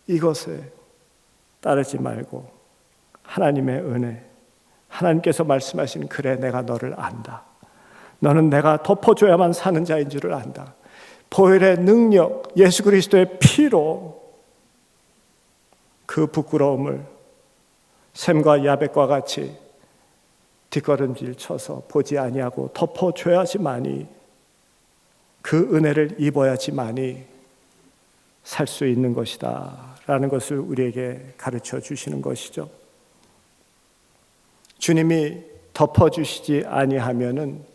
이것에 따르지 말고 하나님의 은혜, 하나님께서 말씀하신 그래 내가 너를 안다. 너는 내가 덮어줘야만 사는 자인 줄을 안다. 보혈의 능력, 예수 그리스도의 피로 그 부끄러움을 셈과 야벳과 같이 뒷걸음질 쳐서 보지 아니하고 덮어줘야지만이 그 은혜를 입어야지만이 살 수 있는 것이다 라는 것을 우리에게 가르쳐 주시는 것이죠. 주님이 덮어주시지 아니하면은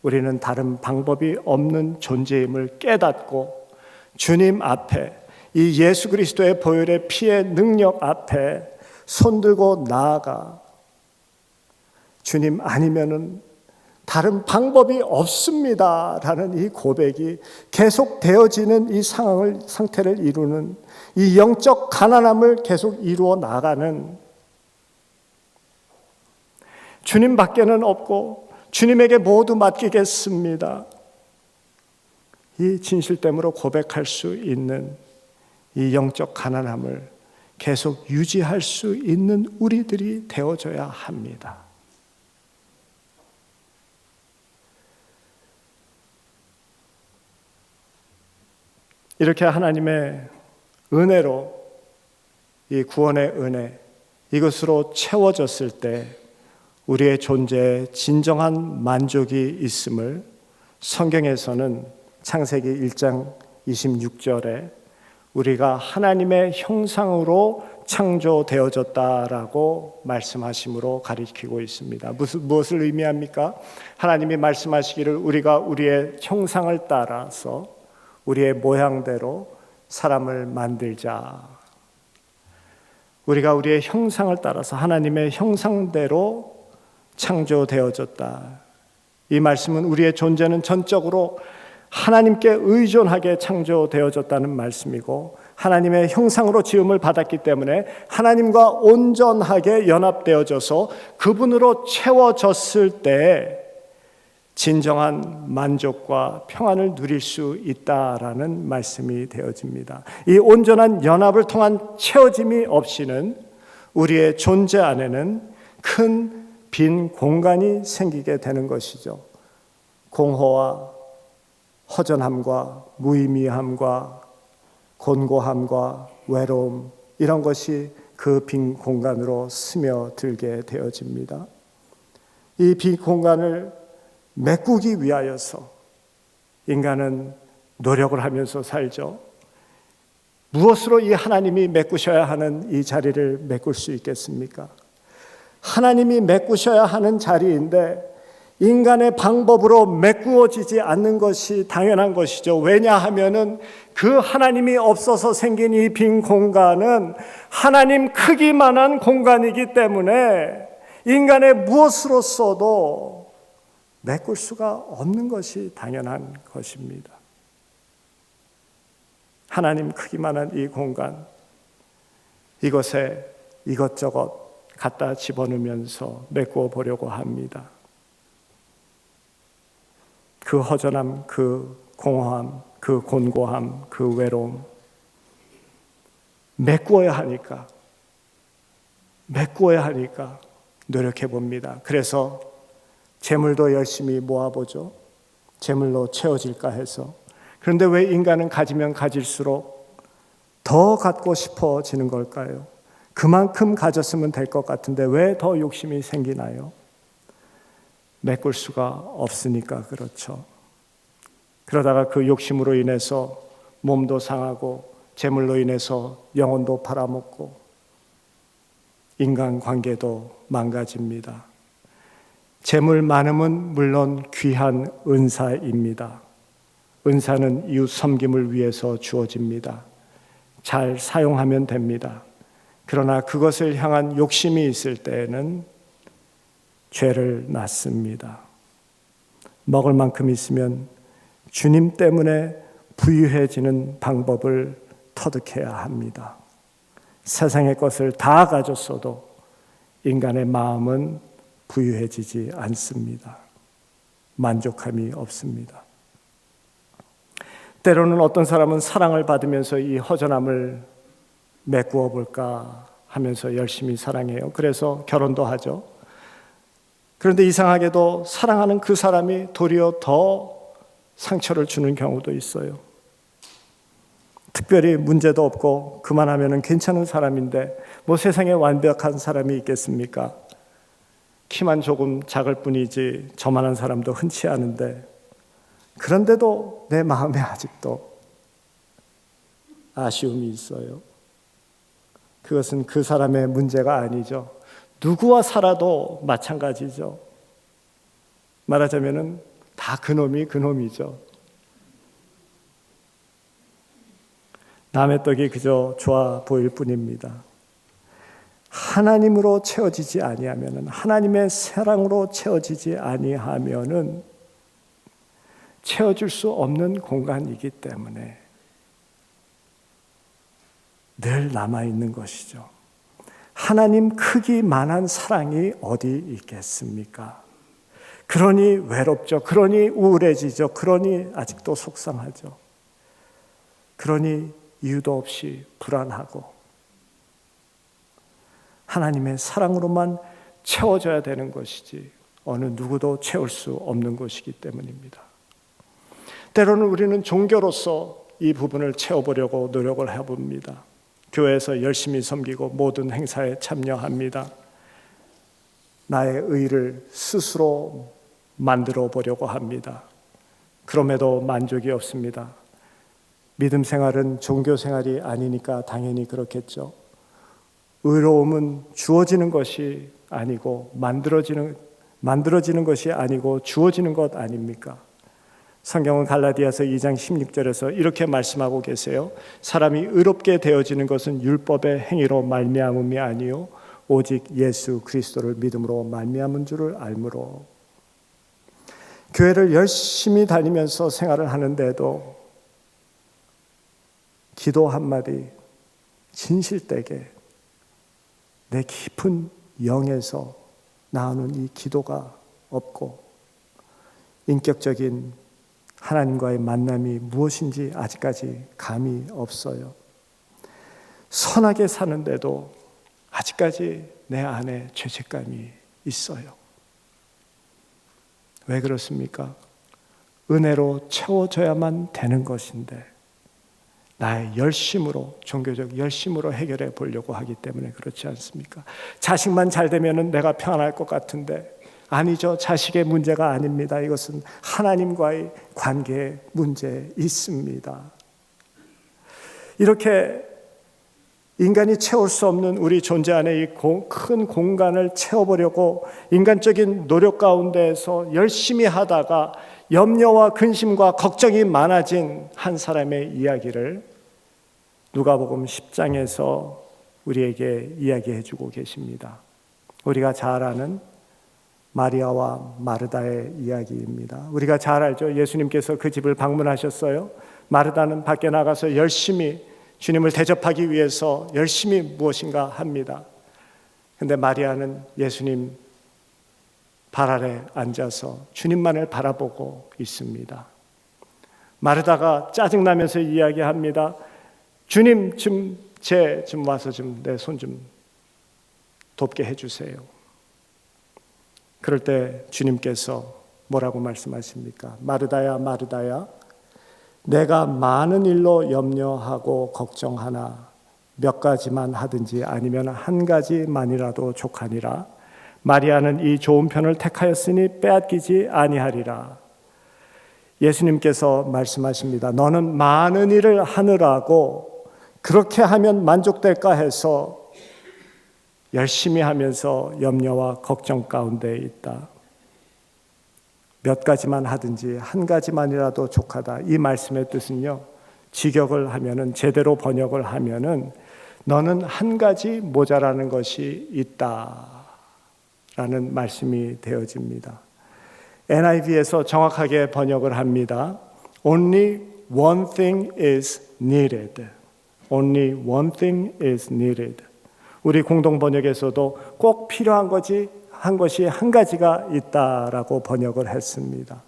우리는 다른 방법이 없는 존재임을 깨닫고 주님 앞에 이 예수 그리스도의 보혈의 피의 능력 앞에 손들고 나아가 주님 아니면은 다른 방법이 없습니다라는 이 고백이 계속 되어지는 이 상태를 이루는 이 영적 가난함을 계속 이루어 나가는, 주님밖에는 없고 주님에게 모두 맡기겠습니다, 이 진실됨으로 고백할 수 있는 이 영적 가난함을 계속 유지할 수 있는 우리들이 되어져야 합니다. 이렇게 하나님의 은혜로 이 구원의 은혜, 이것으로 채워졌을 때 우리의 존재에 진정한 만족이 있음을 성경에서는 창세기 1장 26절에 우리가 하나님의 형상으로 창조되어졌다라고 말씀하심으로 가리키고 있습니다. 무엇을 의미합니까? 하나님이 말씀하시기를 우리가 우리의 형상을 따라서 우리의 모양대로 사람을 만들자. 우리가 우리의 형상을 따라서 하나님의 형상대로 창조되어졌다. 이 말씀은 우리의 존재는 전적으로 하나님께 의존하게 창조되어졌다는 말씀이고, 하나님의 형상으로 지음을 받았기 때문에 하나님과 온전하게 연합되어져서 그분으로 채워졌을 때 진정한 만족과 평안을 누릴 수 있다라는 말씀이 되어집니다. 이 온전한 연합을 통한 채워짐이 없이는 우리의 존재 안에는 큰 빈 공간이 생기게 되는 것이죠. 공허와 허전함과 무의미함과 곤고함과 외로움, 이런 것이 그 빈 공간으로 스며들게 되어집니다. 이 빈 공간을 메꾸기 위하여서 인간은 노력을 하면서 살죠. 무엇으로 이 하나님이 메꾸셔야 하는 이 자리를 메꿀 수 있겠습니까? 하나님이 메꾸셔야 하는 자리인데 인간의 방법으로 메꾸어지지 않는 것이 당연한 것이죠. 왜냐하면은 그 하나님이 없어서 생긴 이 빈 공간은 하나님 크기만한 공간이기 때문에 인간의 무엇으로서도 메꿀 수가 없는 것이 당연한 것입니다. 하나님 크기만한 이 공간, 이것에 이것저것 갖다 집어넣으면서 메꾸어 보려고 합니다. 그 허전함, 그 공허함, 그 곤고함, 그 외로움, 메꾸어야 하니까 노력해 봅니다. 그래서 재물도 열심히 모아보죠. 재물로 채워질까 해서. 그런데 왜 인간은 가지면 가질수록 더 갖고 싶어지는 걸까요? 그만큼 가졌으면 될 것 같은데 왜 더 욕심이 생기나요? 메꿀 수가 없으니까 그렇죠. 그러다가 그 욕심으로 인해서 몸도 상하고 재물로 인해서 영혼도 팔아먹고 인간관계도 망가집니다. 재물 많음은 물론 귀한 은사입니다. 은사는 이웃 섬김을 위해서 주어집니다. 잘 사용하면 됩니다. 그러나 그것을 향한 욕심이 있을 때에는 죄를 낳습니다. 먹을 만큼 있으면 주님 때문에 부유해지는 방법을 터득해야 합니다. 세상의 것을 다 가졌어도 인간의 마음은 부유해지지 않습니다. 만족함이 없습니다. 때로는 어떤 사람은 사랑을 받으면서 이 허전함을 메꾸어 볼까 하면서 열심히 사랑해요. 그래서 결혼도 하죠. 그런데 이상하게도 사랑하는 그 사람이 도리어 더 상처를 주는 경우도 있어요. 특별히 문제도 없고 그만하면 괜찮은 사람인데 뭐 세상에 완벽한 사람이 있겠습니까? 키만 조금 작을 뿐이지 저만한 사람도 흔치 않은데, 그런데도 내 마음에 아직도 아쉬움이 있어요. 그것은 그 사람의 문제가 아니죠. 누구와 살아도 마찬가지죠. 말하자면은 다 그놈이 그놈이죠. 남의 떡이 그저 좋아 보일 뿐입니다. 하나님으로 채워지지 아니하면은, 하나님의 사랑으로 채워지지 아니하면은 채워줄 수 없는 공간이기 때문에 늘 남아있는 것이죠. 하나님 크기만한 사랑이 어디 있겠습니까? 그러니 외롭죠. 그러니 우울해지죠. 그러니 아직도 속상하죠. 그러니 이유도 없이 불안하고, 하나님의 사랑으로만 채워져야 되는 것이지 어느 누구도 채울 수 없는 것이기 때문입니다. 때로는 우리는 종교로서 이 부분을 채워보려고 노력을 해봅니다. 교회에서 열심히 섬기고 모든 행사에 참여합니다. 나의 의를 스스로 만들어 보려고 합니다. 그럼에도 만족이 없습니다. 믿음 생활은 종교 생활이 아니니까 당연히 그렇겠죠. 의로움은 주어지는 것이 아니고 만들어지는 것이 아니고 주어지는 것 아닙니까? 성경은 갈라디아서 2장 16절에서 이렇게 말씀하고 계세요. 사람이 의롭게 되어지는 것은 율법의 행위로 말미암음이 아니요 오직 예수 그리스도를 믿음으로 말미암은 줄을 알므로. 교회를 열심히 다니면서 생활을 하는데도 기도 한마디 진실되게 내 깊은 영에서 나오는 이 기도가 없고 인격적인 하나님과의 만남이 무엇인지 아직까지 감이 없어요. 선하게 사는데도 아직까지 내 안에 죄책감이 있어요. 왜 그렇습니까? 은혜로 채워져야만 되는 것인데 나의 열심으로, 종교적 열심으로 해결해 보려고 하기 때문에 그렇지 않습니까? 자식만 잘 되면 내가 평안할 것 같은데 아니죠. 자식의 문제가 아닙니다. 이것은 하나님과의 관계에 문제 있습니다. 이렇게 인간이 채울 수 없는 우리 존재 안에 이 큰 공간을 채워보려고 인간적인 노력 가운데에서 열심히 하다가 염려와 근심과 걱정이 많아진 한 사람의 이야기를 누가복음 10장에서 우리에게 이야기해 주고 계십니다. 우리가 잘 아는 마리아와 마르다의 이야기입니다. 우리가 잘 알죠. 예수님께서 그 집을 방문하셨어요. 마르다는 밖에 나가서 열심히 주님을 대접하기 위해서 열심히 무엇인가 합니다. 그런데 마리아는 예수님 발 아래 앉아서 주님만을 바라보고 있습니다. 마르다가 짜증나면서 이야기합니다. 주님 좀 와서 내 손 좀 돕게 해주세요. 그럴 때 주님께서 뭐라고 말씀하십니까? 마르다야 마르다야 내가 많은 일로 염려하고 걱정하나 몇 가지만 하든지 아니면 한 가지만이라도 족하니라. 마리아는 이 좋은 편을 택하였으니 빼앗기지 아니하리라. 예수님께서 말씀하십니다. 너는 많은 일을 하느라고 그렇게 하면 만족될까 해서 열심히 하면서 염려와 걱정 가운데 있다. 몇 가지만 하든지 한 가지만이라도 족하다. 이 말씀의 뜻은요, 직역을 하면은, 제대로 번역을 하면은 너는 한 가지 모자라는 것이 있다라는 말씀이 되어집니다. NIV에서 정확하게 번역을 합니다. Only one thing is needed. Only one thing is needed. 우리 공동 번역에서도 꼭 필요한 것이 한 가지가 있다라고 번역을 했습니다.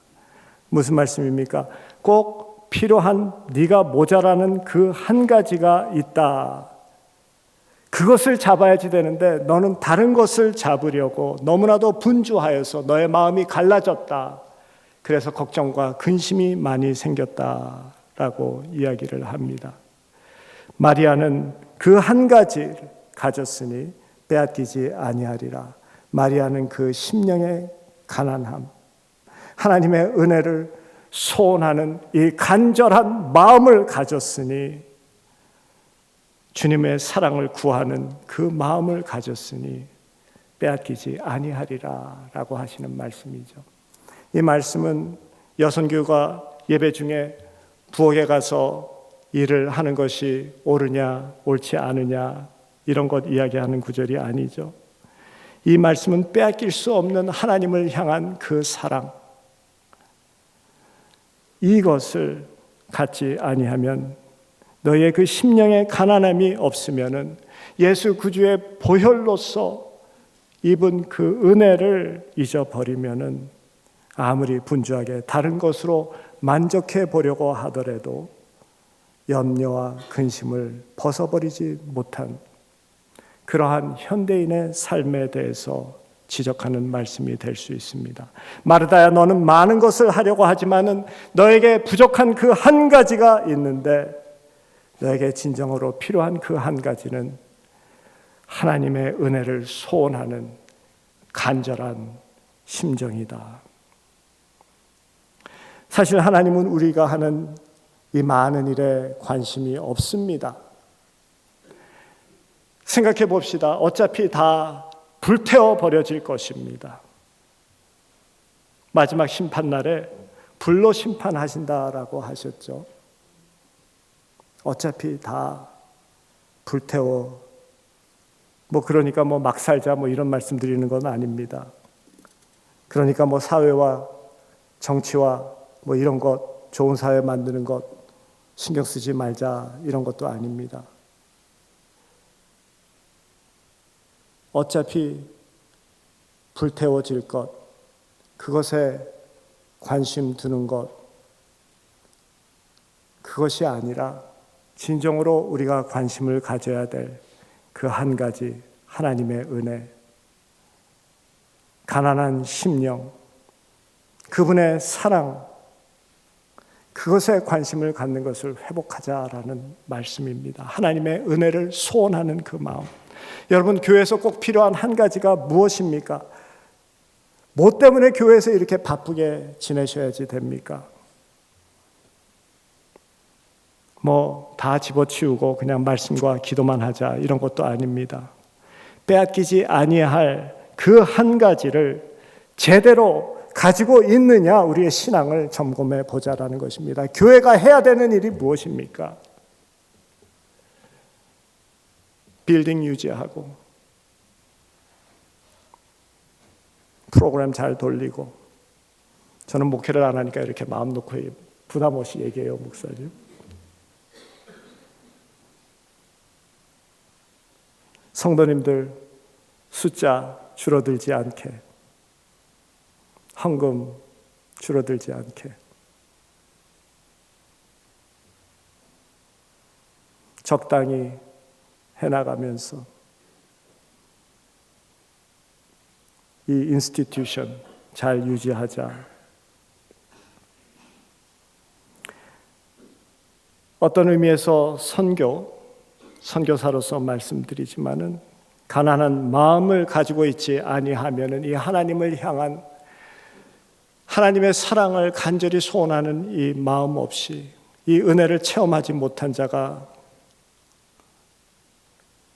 무슨 말씀입니까? 꼭 필요한 네가 모자라는 그 한 가지가 있다. 그것을 잡아야지 되는데 너는 다른 것을 잡으려고 너무나도 분주하여서 너의 마음이 갈라졌다. 그래서 걱정과 근심이 많이 생겼다라고 이야기를 합니다. 마리아는 그 한 가지를 가졌으니 빼앗기지 아니하리라. 마리아는 그 심령의 가난함, 하나님의 은혜를 소원하는 이 간절한 마음을 가졌으니, 주님의 사랑을 구하는 그 마음을 가졌으니 빼앗기지 아니하리라 라고 하시는 말씀이죠. 이 말씀은 여선교가 예배 중에 부엌에 가서 일을 하는 것이 옳으냐 옳지 않으냐 이런 것 이야기하는 구절이 아니죠. 이 말씀은 빼앗길 수 없는 하나님을 향한 그 사랑, 이것을 갖지 아니하면, 너의 그 심령의 가난함이 없으면은 예수 구주의 보혈로서 입은 그 은혜를 잊어버리면은 아무리 분주하게 다른 것으로 만족해 보려고 하더라도 염려와 근심을 벗어버리지 못한 그러한 현대인의 삶에 대해서 지적하는 말씀이 될 수 있습니다. 마르다야, 너는 많은 것을 하려고 하지만은 너에게 부족한 그 한 가지가 있는데, 너에게 진정으로 필요한 그 한 가지는 하나님의 은혜를 소원하는 간절한 심정이다. 사실 하나님은 우리가 하는 이 많은 일에 관심이 없습니다. 생각해 봅시다. 어차피 다 불태워 버려질 것입니다. 마지막 심판날에 불로 심판하신다라고 하셨죠. 어차피 다 불태워, 그러니까 막 살자 이런 말씀 드리는 건 아닙니다. 그러니까 사회와 정치와 이런 것, 좋은 사회 만드는 것 신경 쓰지 말자 이런 것도 아닙니다. 어차피 불태워질 것, 그것에 관심 두는 것, 그것이 아니라 진정으로 우리가 관심을 가져야 될 그 한 가지, 하나님의 은혜, 가난한 심령, 그분의 사랑, 그것에 관심을 갖는 것을 회복하자라는 말씀입니다. 하나님의 은혜를 소원하는 그 마음. 여러분, 교회에서 꼭 필요한 한 가지가 무엇입니까? 뭐 때문에 교회에서 이렇게 바쁘게 지내셔야지 됩니까? 다 집어치우고 그냥 말씀과 기도만 하자 이런 것도 아닙니다. 빼앗기지 아니할 그 한 가지를 제대로 가지고 있느냐, 우리의 신앙을 점검해 보자라는 것입니다. 교회가 해야 되는 일이 무엇입니까? 빌딩 유지하고 프로그램 잘 돌리고. 저는 목회를 안 하니까 이렇게 마음 놓고 부담 없이 얘기해요, 목사님. 성도님들 숫자 줄어들지 않게, 헌금 줄어들지 않게, 적당히 해나가면서 이 인스티튜션 잘 유지하자. 어떤 의미에서 선교사로서 말씀드리지만은, 가난한 마음을 가지고 있지 아니하면은 이 하나님을 향한 하나님의 사랑을 간절히 소원하는 이 마음 없이, 이 은혜를 체험하지 못한 자가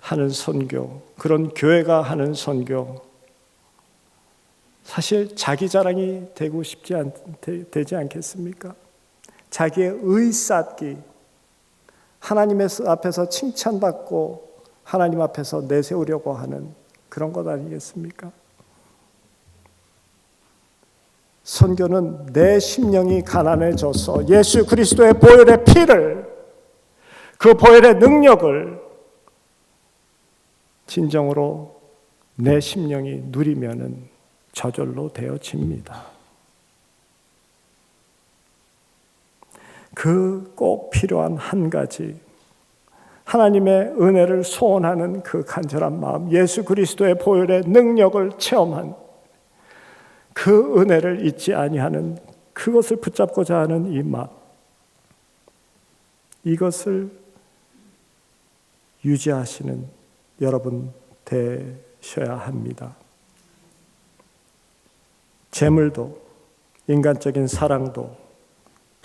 하는 선교, 그런 교회가 하는 선교, 사실 자기 자랑이 되지 않겠습니까? 자기의 의쌓기, 하나님 앞에서 칭찬받고 하나님 앞에서 내세우려고 하는 그런 것 아니겠습니까? 선교는 내 심령이 가난해져서 예수 그리스도의 보혈의 피를, 그 보혈의 능력을 진정으로 내 심령이 누리면은 저절로 되어집니다. 그 꼭 필요한 한 가지, 하나님의 은혜를 소원하는 그 간절한 마음, 예수 그리스도의 보혈의 능력을 체험한 그 은혜를 잊지 아니하는, 그것을 붙잡고자 하는 이 마음, 이것을 유지하시는 여러분 되셔야 합니다. 재물도, 인간적인 사랑도,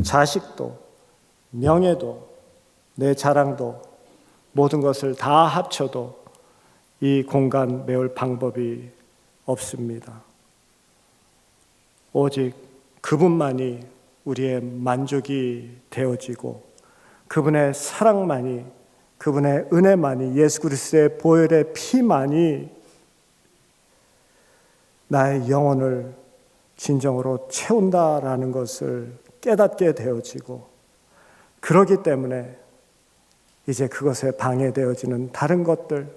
자식도, 명예도, 내 자랑도, 모든 것을 다 합쳐도 이 공간 메울 방법이 없습니다. 오직 그분만이 우리의 만족이 되어지고, 그분의 사랑만이, 그분의 은혜만이, 예수 그리스도의 보혈의 피만이 나의 영혼을 진정으로 채운다라는 것을 깨닫게 되어지고, 그러기 때문에 이제 그것에 방해되어지는 다른 것들,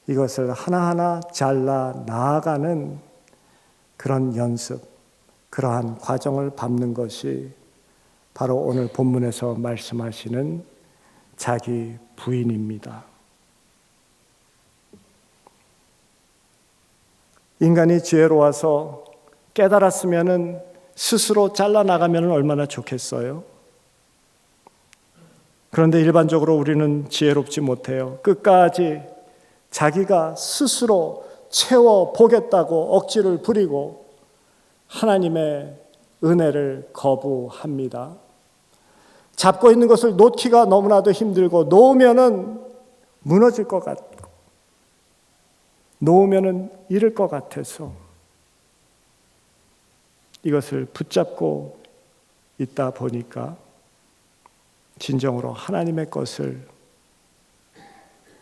이것을 하나하나 잘라 나아가는 그런 연습, 그러한 과정을 밟는 것이 바로 오늘 본문에서 말씀하시는 자기 부인입니다. 인간이 지혜로워서 깨달았으면은 스스로 잘라나가면 얼마나 좋겠어요? 그런데 일반적으로 우리는 지혜롭지 못해요. 끝까지 자기가 스스로 채워보겠다고 억지를 부리고 하나님의 은혜를 거부합니다. 잡고 있는 것을 놓기가 너무나도 힘들고 놓으면은 무너질 것 같고 놓으면은 잃을 것 같아서 이것을 붙잡고 있다 보니까 진정으로 하나님의 것을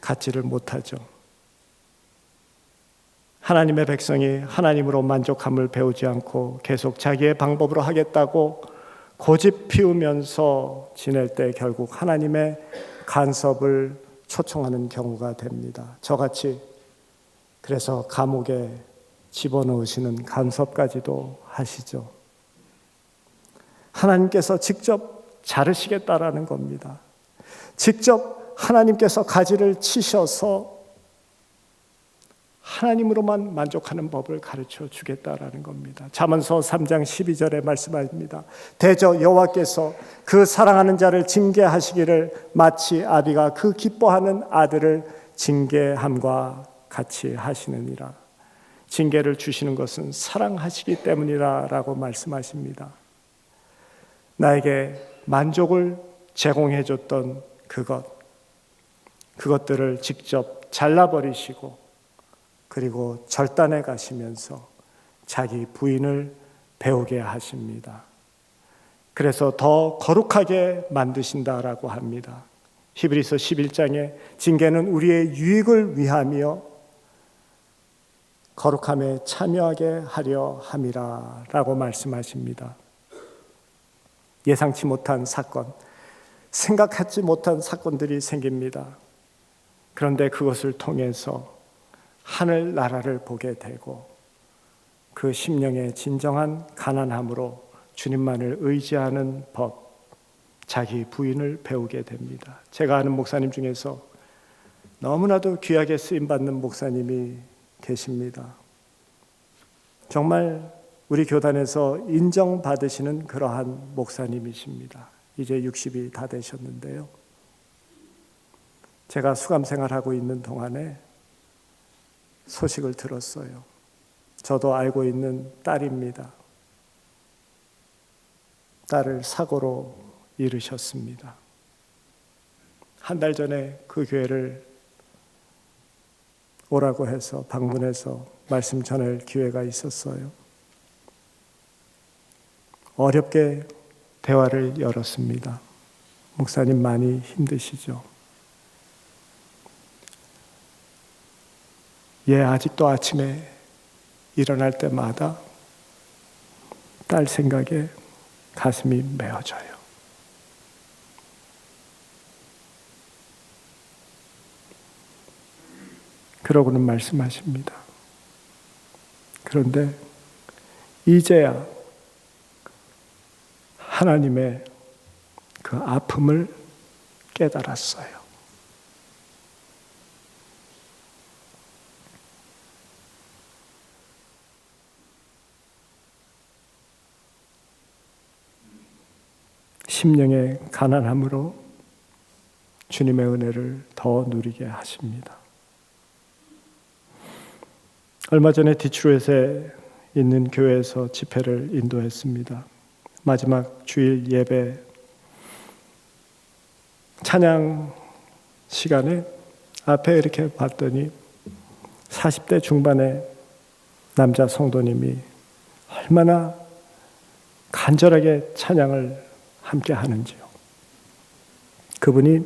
갖지를 못하죠. 하나님의 백성이 하나님으로 만족함을 배우지 않고 계속 자기의 방법으로 하겠다고 고집 피우면서 지낼 때 결국 하나님의 간섭을 초청하는 경우가 됩니다. 저같이 그래서 감옥에 집어넣으시는 간섭까지도 하시죠. 하나님께서 직접 자르시겠다라는 겁니다. 직접 하나님께서 가지를 치셔서 하나님으로만 만족하는 법을 가르쳐 주겠다라는 겁니다. 잠언서 3장 12절에 말씀합니다. 대저 여호와께서 그 사랑하는 자를 징계하시기를 마치 아비가 그 기뻐하는 아들을 징계함과 같이 하시느니라. 징계를 주시는 것은 사랑하시기 때문이라고 말씀하십니다. 나에게 만족을 제공해 줬던 그것들을 직접 잘라버리시고 그리고 절단해 가시면서 자기 부인을 배우게 하십니다. 그래서 더 거룩하게 만드신다라고 합니다. 히브리서 11장에 징계는 우리의 유익을 위하며 거룩함에 참여하게 하려 함이라 라고 말씀하십니다. 예상치 못한 사건, 생각하지 못한 사건들이 생깁니다. 그런데 그것을 통해서 하늘 나라를 보게 되고 그 심령의 진정한 가난함으로 주님만을 의지하는 법, 자기 부인을 배우게 됩니다. 제가 아는 목사님 중에서 너무나도 귀하게 쓰임받는 목사님이 계십니다. 정말 우리 교단에서 인정받으시는 그러한 목사님이십니다. 이제 60이 다 되셨는데요. 제가 수감 생활하고 있는 동안에 소식을 들었어요. 저도 알고 있는 딸입니다. 딸을 사고로 잃으셨습니다. 한 달 전에 그 교회를 오라고 해서 방문해서 말씀 전할 기회가 있었어요. 어렵게 대화를 열었습니다. 목사님 많이 힘드시죠? 아직도 아침에 일어날 때마다 딸 생각에 가슴이 메어져요. 그러고는 말씀하십니다. 그런데 이제야 하나님의 그 아픔을 깨달았어요. 심령의 가난함으로 주님의 은혜를 더 누리게 하십니다. 얼마 전에 디트로이트에 있는 교회에서 집회를 인도했습니다. 마지막 주일 예배 찬양 시간에 앞에 이렇게 봤더니 40대 중반의 남자 성도님이 얼마나 간절하게 찬양을 함께 하는지요. 그분이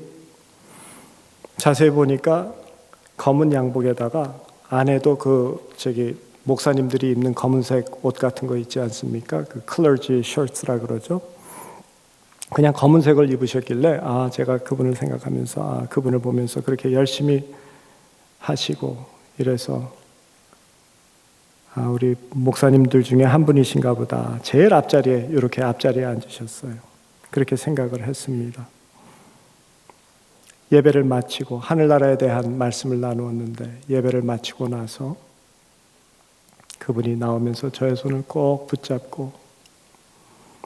자세히 보니까 검은 양복에다가 안에도 목사님들이 입는 검은색 옷 같은 거 있지 않습니까? 그 클러지 셔츠라 그러죠. 그냥 검은색을 입으셨길래 제가 그분을 생각하면서 그분을 보면서 그렇게 열심히 하시고 이래서 우리 목사님들 중에 한 분이신가 보다. 제일 앞자리에 이렇게 앞자리에 앉으셨어요. 그렇게 생각을 했습니다. 예배를 마치고 하늘나라에 대한 말씀을 나누었는데 예배를 마치고 나서 그분이 나오면서 저의 손을 꼭 붙잡고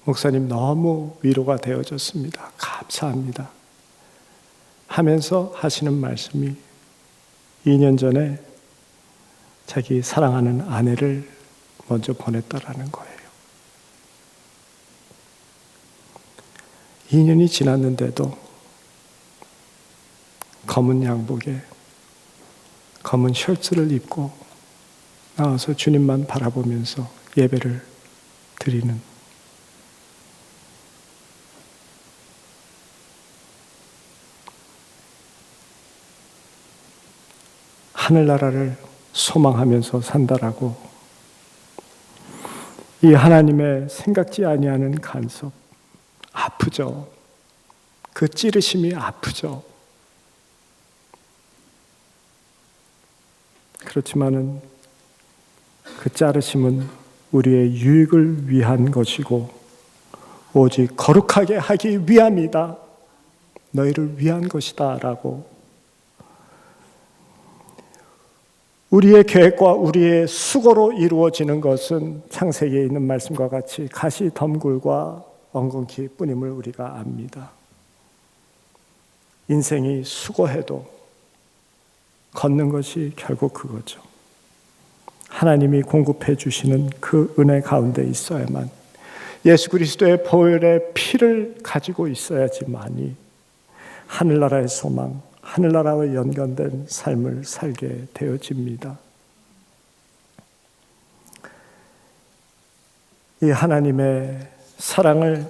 목사님 너무 위로가 되어졌습니다. 감사합니다. 하면서 하시는 말씀이 2년 전에 자기 사랑하는 아내를 먼저 보냈다라는 거예요. 2년이 지났는데도 검은 양복에 검은 셔츠를 입고 나와서 주님만 바라보면서 예배를 드리는, 하늘나라를 소망하면서 산다라고 이 하나님의 생각지 아니하는 간섭, 아프죠. 그 찌르심이 아프죠. 그렇지만은 그 자르심은 우리의 유익을 위한 것이고 오직 거룩하게 하기 위함이다. 너희를 위한 것이다 라고 우리의 계획과 우리의 수고로 이루어지는 것은 창세기에 있는 말씀과 같이 가시 덤굴과 엉겅퀴 뿐임을 우리가 압니다. 인생이 수고해도 걷는 것이 결국 그거죠. 하나님이 공급해 주시는 그 은혜 가운데 있어야만, 예수 그리스도의 보혈의 피를 가지고 있어야지만이 하늘나라의 소망, 하늘나라와 연관된 삶을 살게 되어집니다. 이 하나님의 사랑을,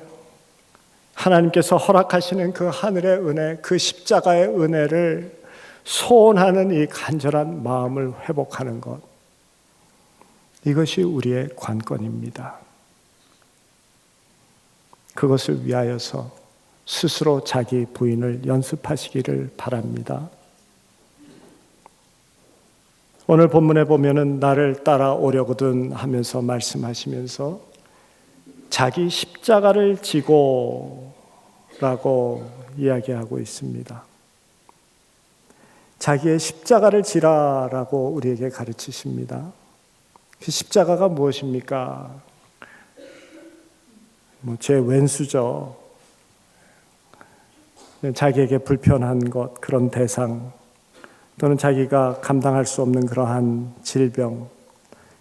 하나님께서 허락하시는 그 하늘의 은혜, 그 십자가의 은혜를 소원하는 이 간절한 마음을 회복하는 것, 이것이 우리의 관건입니다. 그것을 위하여서 스스로 자기 부인을 연습하시기를 바랍니다. 오늘 본문에 보면은 나를 따라오려거든 하면서 말씀하시면서 자기 십자가를 지고 라고 이야기하고 있습니다. 자기의 십자가를 지라라고 우리에게 가르치십니다. 그 십자가가 무엇입니까? 제 왼수죠. 자기에게 불편한 것, 그런 대상, 또는 자기가 감당할 수 없는 그러한 질병,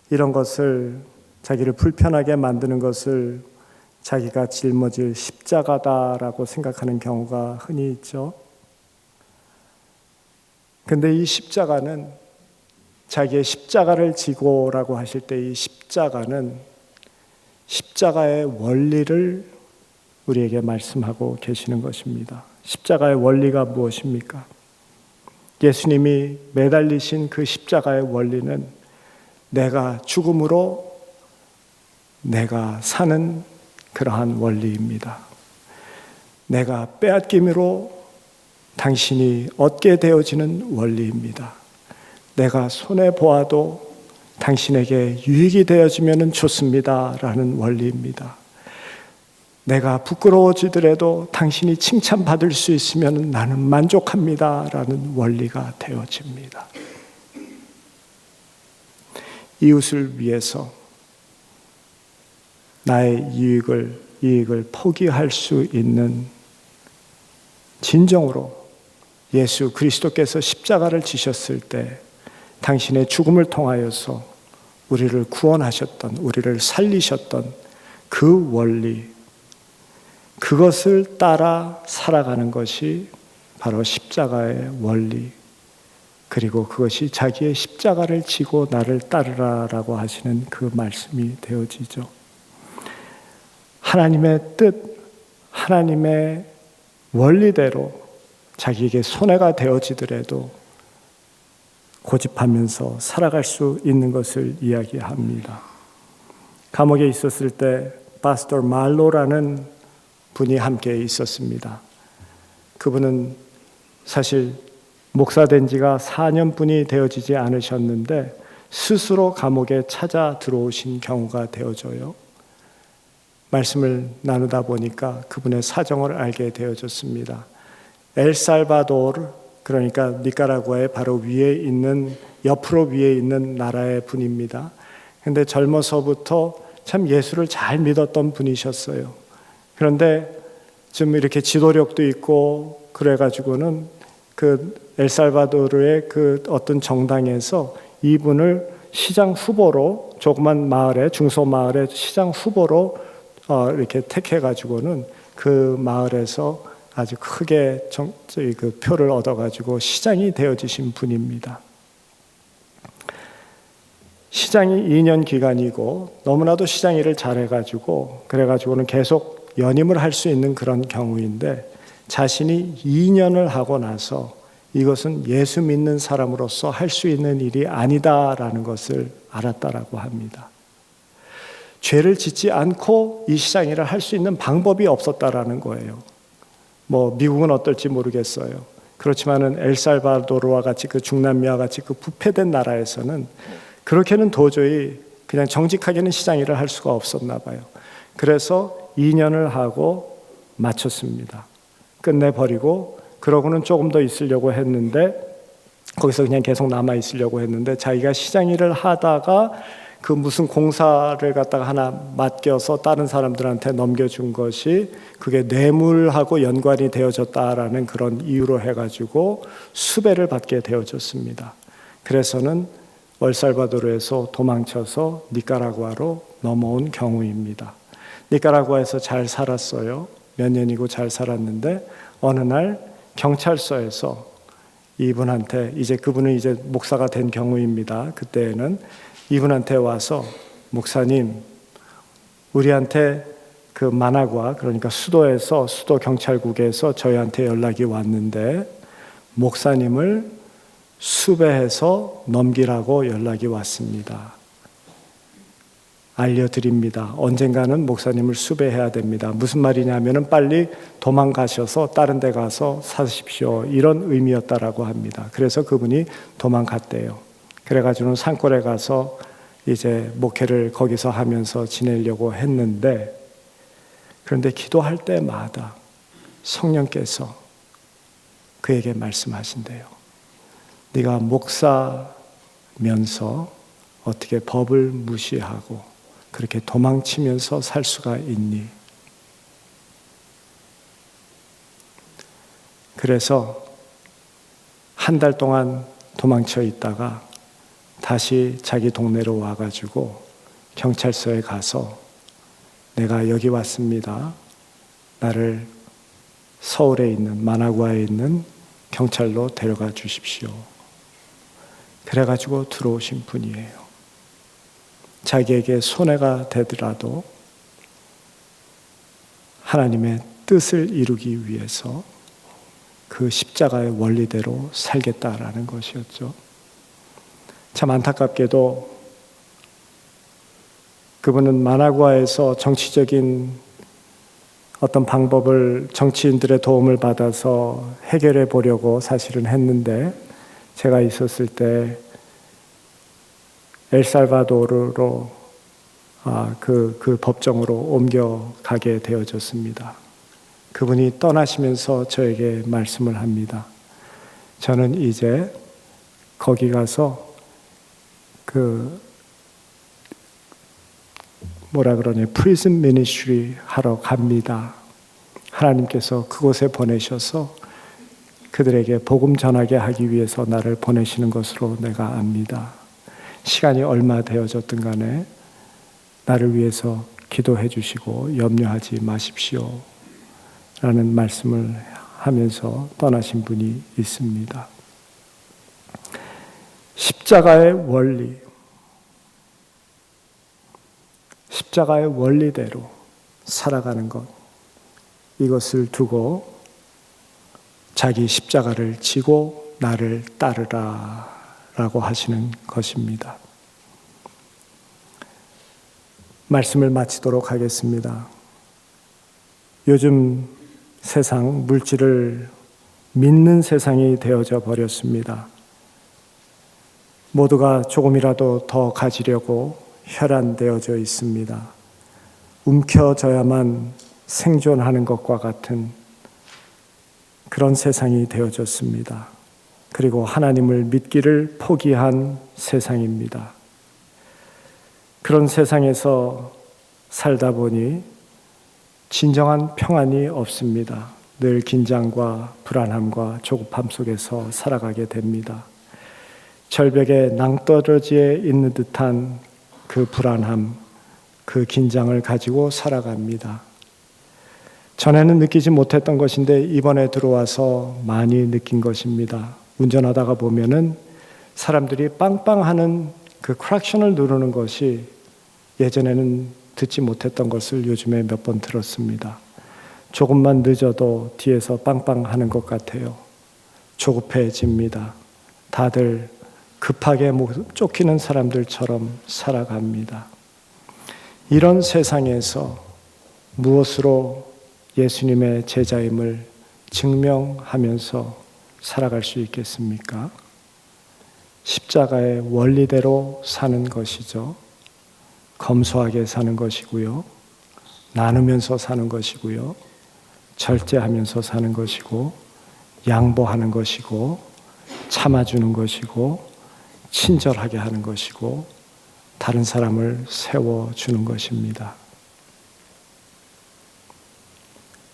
이런 것을, 자기를 불편하게 만드는 것을 자기가 짊어질 십자가다라고 생각하는 경우가 흔히 있죠. 근데 이 십자가는, 자기의 십자가를 지고라고 하실 때 이 십자가는 십자가의 원리를 우리에게 말씀하고 계시는 것입니다. 십자가의 원리가 무엇입니까? 예수님이 매달리신 그 십자가의 원리는 내가 죽음으로 내가 사는 그러한 원리입니다. 내가 빼앗김으로 당신이 얻게 되어지는 원리입니다. 내가 손해보아도 당신에게 유익이 되어지면 좋습니다 라는 원리입니다. 내가 부끄러워지더라도 당신이 칭찬받을 수 있으면 나는 만족합니다 라는 원리가 되어집니다. 이웃을 위해서 나의 이익을 포기할 수 있는, 진정으로 예수 그리스도께서 십자가를 지셨을 때 당신의 죽음을 통하여서 우리를 구원하셨던, 우리를 살리셨던 그 원리, 그것을 따라 살아가는 것이 바로 십자가의 원리, 그리고 그것이 자기의 십자가를 지고 나를 따르라라고 하시는 그 말씀이 되어지죠. 하나님의 뜻, 하나님의 원리대로 자기에게 손해가 되어지더라도 고집하면서 살아갈 수 있는 것을 이야기합니다. 감옥에 있었을 때 파스터 말로라는 분이 함께 있었습니다. 그분은 사실 목사된 지가 4년뿐이 되어지지 않으셨는데 스스로 감옥에 찾아 들어오신 경우가 되어져요. 말씀을 나누다 보니까 그분의 사정을 알게 되어졌습니다. 엘살바도르, 그러니까 니카라구아의 바로 위에 있는, 옆으로 위에 있는 나라의 분입니다. 근데 젊어서부터 참 예수를 잘 믿었던 분이셨어요. 그런데 좀 이렇게 지도력도 있고 그래가지고는 그 엘살바도르의 그 어떤 정당에서 이분을 시장 후보로, 조그만 마을에, 중소 마을의 시장 후보로 이렇게 택해가지고는 그 마을에서 아주 크게 그 표를 얻어가지고 시장이 되어지신 분입니다. 시장이 2년 기간이고 너무나도 시장 일을 잘해가지고 그래가지고는 계속 연임을 할 수 있는 그런 경우인데 자신이 2년을 하고 나서 이것은 예수 믿는 사람으로서 할 수 있는 일이 아니다라는 것을 알았다라고 합니다. 죄를 짓지 않고 이 시장 일을 할 수 있는 방법이 없었다라는 거예요. 뭐 미국은 어떨지 모르겠어요. 그렇지만은 엘살바도르와 같이 그 중남미와 같이 그 부패된 나라에서는 그렇게는 도저히 그냥 정직하게는 시장 일을 할 수가 없었나 봐요. 그래서 2년을 하고 마쳤습니다. 끝내버리고 그러고는 조금 더 있으려고 했는데 거기서 그냥 계속 남아 있으려고 했는데 자기가 시장 일을 하다가 그 무슨 공사를 갖다가 하나 맡겨서 다른 사람들한테 넘겨준 것이 그게 뇌물하고 연관이 되어졌다라는 그런 이유로 해가지고 수배를 받게 되어졌습니다. 그래서는 엘살바도르에서 도망쳐서 니카라구아로 넘어온 경우입니다. 니카라구아에서 잘 살았어요. 몇 년이고 잘 살았는데 어느 날 경찰서에서 이분한테 이제 그분은 이제 목사가 된 경우입니다. 그때는 이분한테 와서 목사님 우리한테 그 마나구아 그러니까 수도에서 수도 경찰국에서 저희한테 연락이 왔는데 목사님을 수배해서 넘기라고 연락이 왔습니다. 알려드립니다. 언젠가는 목사님을 수배해야 됩니다. 무슨 말이냐면은 빨리 도망가셔서 다른 데 가서 사십시오. 이런 의미였다라고 합니다. 그래서 그분이 도망갔대요. 그래가지고는 산골에 가서 이제 목회를 거기서 하면서 지내려고 했는데 그런데 기도할 때마다 성령께서 그에게 말씀하신대요. 네가 목사면서 어떻게 법을 무시하고 그렇게 도망치면서 살 수가 있니? 그래서 한 달 동안 도망쳐 있다가 다시 자기 동네로 와가지고 경찰서에 가서 내가 여기 왔습니다. 나를 서울에 있는 마나구아에 있는 경찰로 데려가 주십시오. 그래가지고 들어오신 분이에요. 자기에게 손해가 되더라도 하나님의 뜻을 이루기 위해서 그 십자가의 원리대로 살겠다라는 것이었죠. 참 안타깝게도 그분은 마나구아에서 정치적인 어떤 방법을 정치인들의 도움을 받아서 해결해 보려고 사실은 했는데 제가 있었을 때 엘살바도르로 그 법정으로 옮겨가게 되어졌습니다. 그분이 떠나시면서 저에게 말씀을 합니다. 저는 이제 거기 가서 프리즌 미니스트리 하러 갑니다. 하나님께서 그곳에 보내셔서 그들에게 복음 전하게 하기 위해서 나를 보내시는 것으로 내가 압니다. 시간이 얼마 되어졌든 간에 나를 위해서 기도해 주시고 염려하지 마십시오. 라는 말씀을 하면서 떠나신 분이 있습니다. 십자가의 원리, 십자가의 원리대로 살아가는 것, 이것을 두고 자기 십자가를 지고 나를 따르라 라고 하시는 것입니다. 말씀을 마치도록 하겠습니다. 요즘 세상, 물질을 믿는 세상이 되어져 버렸습니다. 모두가 조금이라도 더 가지려고 혈안되어져 있습니다. 움켜져야만 생존하는 것과 같은 그런 세상이 되어졌습니다. 그리고 하나님을 믿기를 포기한 세상입니다. 그런 세상에서 살다 보니 진정한 평안이 없습니다. 늘 긴장과 불안함과 조급함 속에서 살아가게 됩니다. 절벽에 낭떠러지에 있는 듯한 그 불안함, 그 긴장을 가지고 살아갑니다. 전에는 느끼지 못했던 것인데 이번에 들어와서 많이 느낀 것입니다. 운전하다가 보면은 사람들이 빵빵하는 그 크락션을 누르는 것이 예전에는 듣지 못했던 것을 요즘에 몇 번 들었습니다. 조금만 늦어도 뒤에서 빵빵하는 것 같아요. 조급해집니다. 다들 급하게 쫓기는 사람들처럼 살아갑니다. 이런 세상에서 무엇으로 예수님의 제자임을 증명하면서 살아갈 수 있겠습니까? 십자가의 원리대로 사는 것이죠. 검소하게 사는 것이고요. 나누면서 사는 것이고요. 절제하면서 사는 것이고, 양보하는 것이고, 참아주는 것이고, 친절하게 하는 것이고, 다른 사람을 세워주는 것입니다.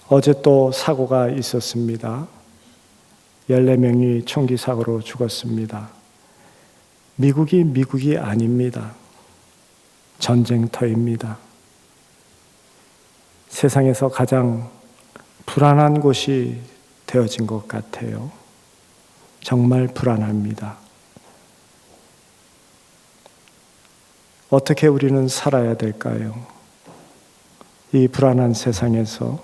어제 또 사고가 있었습니다. 14명이 총기 사고로 죽었습니다. 미국이 아닙니다. 전쟁터입니다. 세상에서 가장 불안한 곳이 되어진 것 같아요. 정말 불안합니다. 어떻게 우리는 살아야 될까요? 이 불안한 세상에서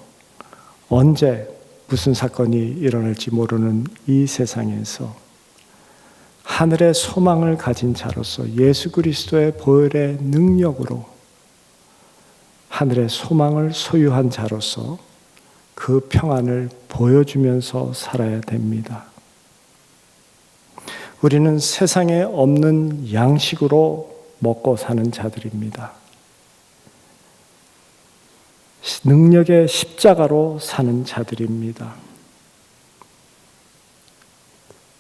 언제 무슨 사건이 일어날지 모르는 이 세상에서 하늘의 소망을 가진 자로서 예수 그리스도의 보혈의 능력으로 하늘의 소망을 소유한 자로서 그 평안을 보여주면서 살아야 됩니다. 우리는 세상에 없는 양식으로 먹고 사는 자들입니다. 능력의 십자가로 사는 자들입니다.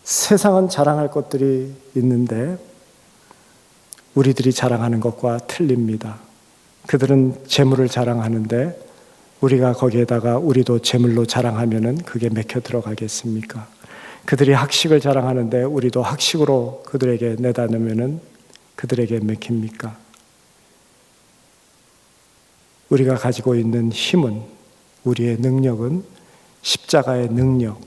세상은 자랑할 것들이 있는데 우리들이 자랑하는 것과 틀립니다. 그들은 재물을 자랑하는데 우리가 거기에다가 우리도 재물로 자랑하면은 그게 맥혀 들어가겠습니까? 그들이 학식을 자랑하는데 우리도 학식으로 그들에게 내다 놓으면은 그들에게 맥힙니까? 우리가 가지고 있는 힘은, 우리의 능력은 십자가의 능력,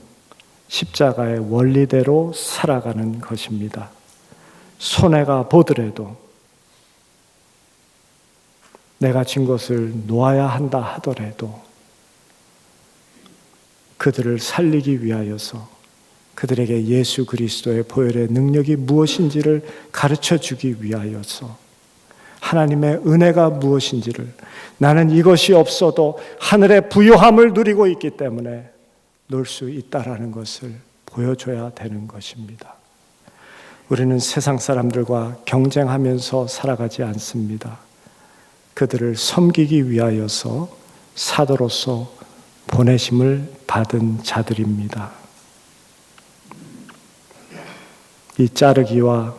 십자가의 원리대로 살아가는 것입니다. 손해가 보더라도 내가 진 것을 놓아야 한다 하더라도 그들을 살리기 위하여서 그들에게 예수 그리스도의 보혈의 능력이 무엇인지를 가르쳐 주기 위하여서 하나님의 은혜가 무엇인지를 나는 이것이 없어도 하늘의 부요함을 누리고 있기 때문에 놀 수 있다라는 것을 보여줘야 되는 것입니다. 우리는 세상 사람들과 경쟁하면서 살아가지 않습니다. 그들을 섬기기 위하여서 사도로서 보내심을 받은 자들입니다. 이 자르기와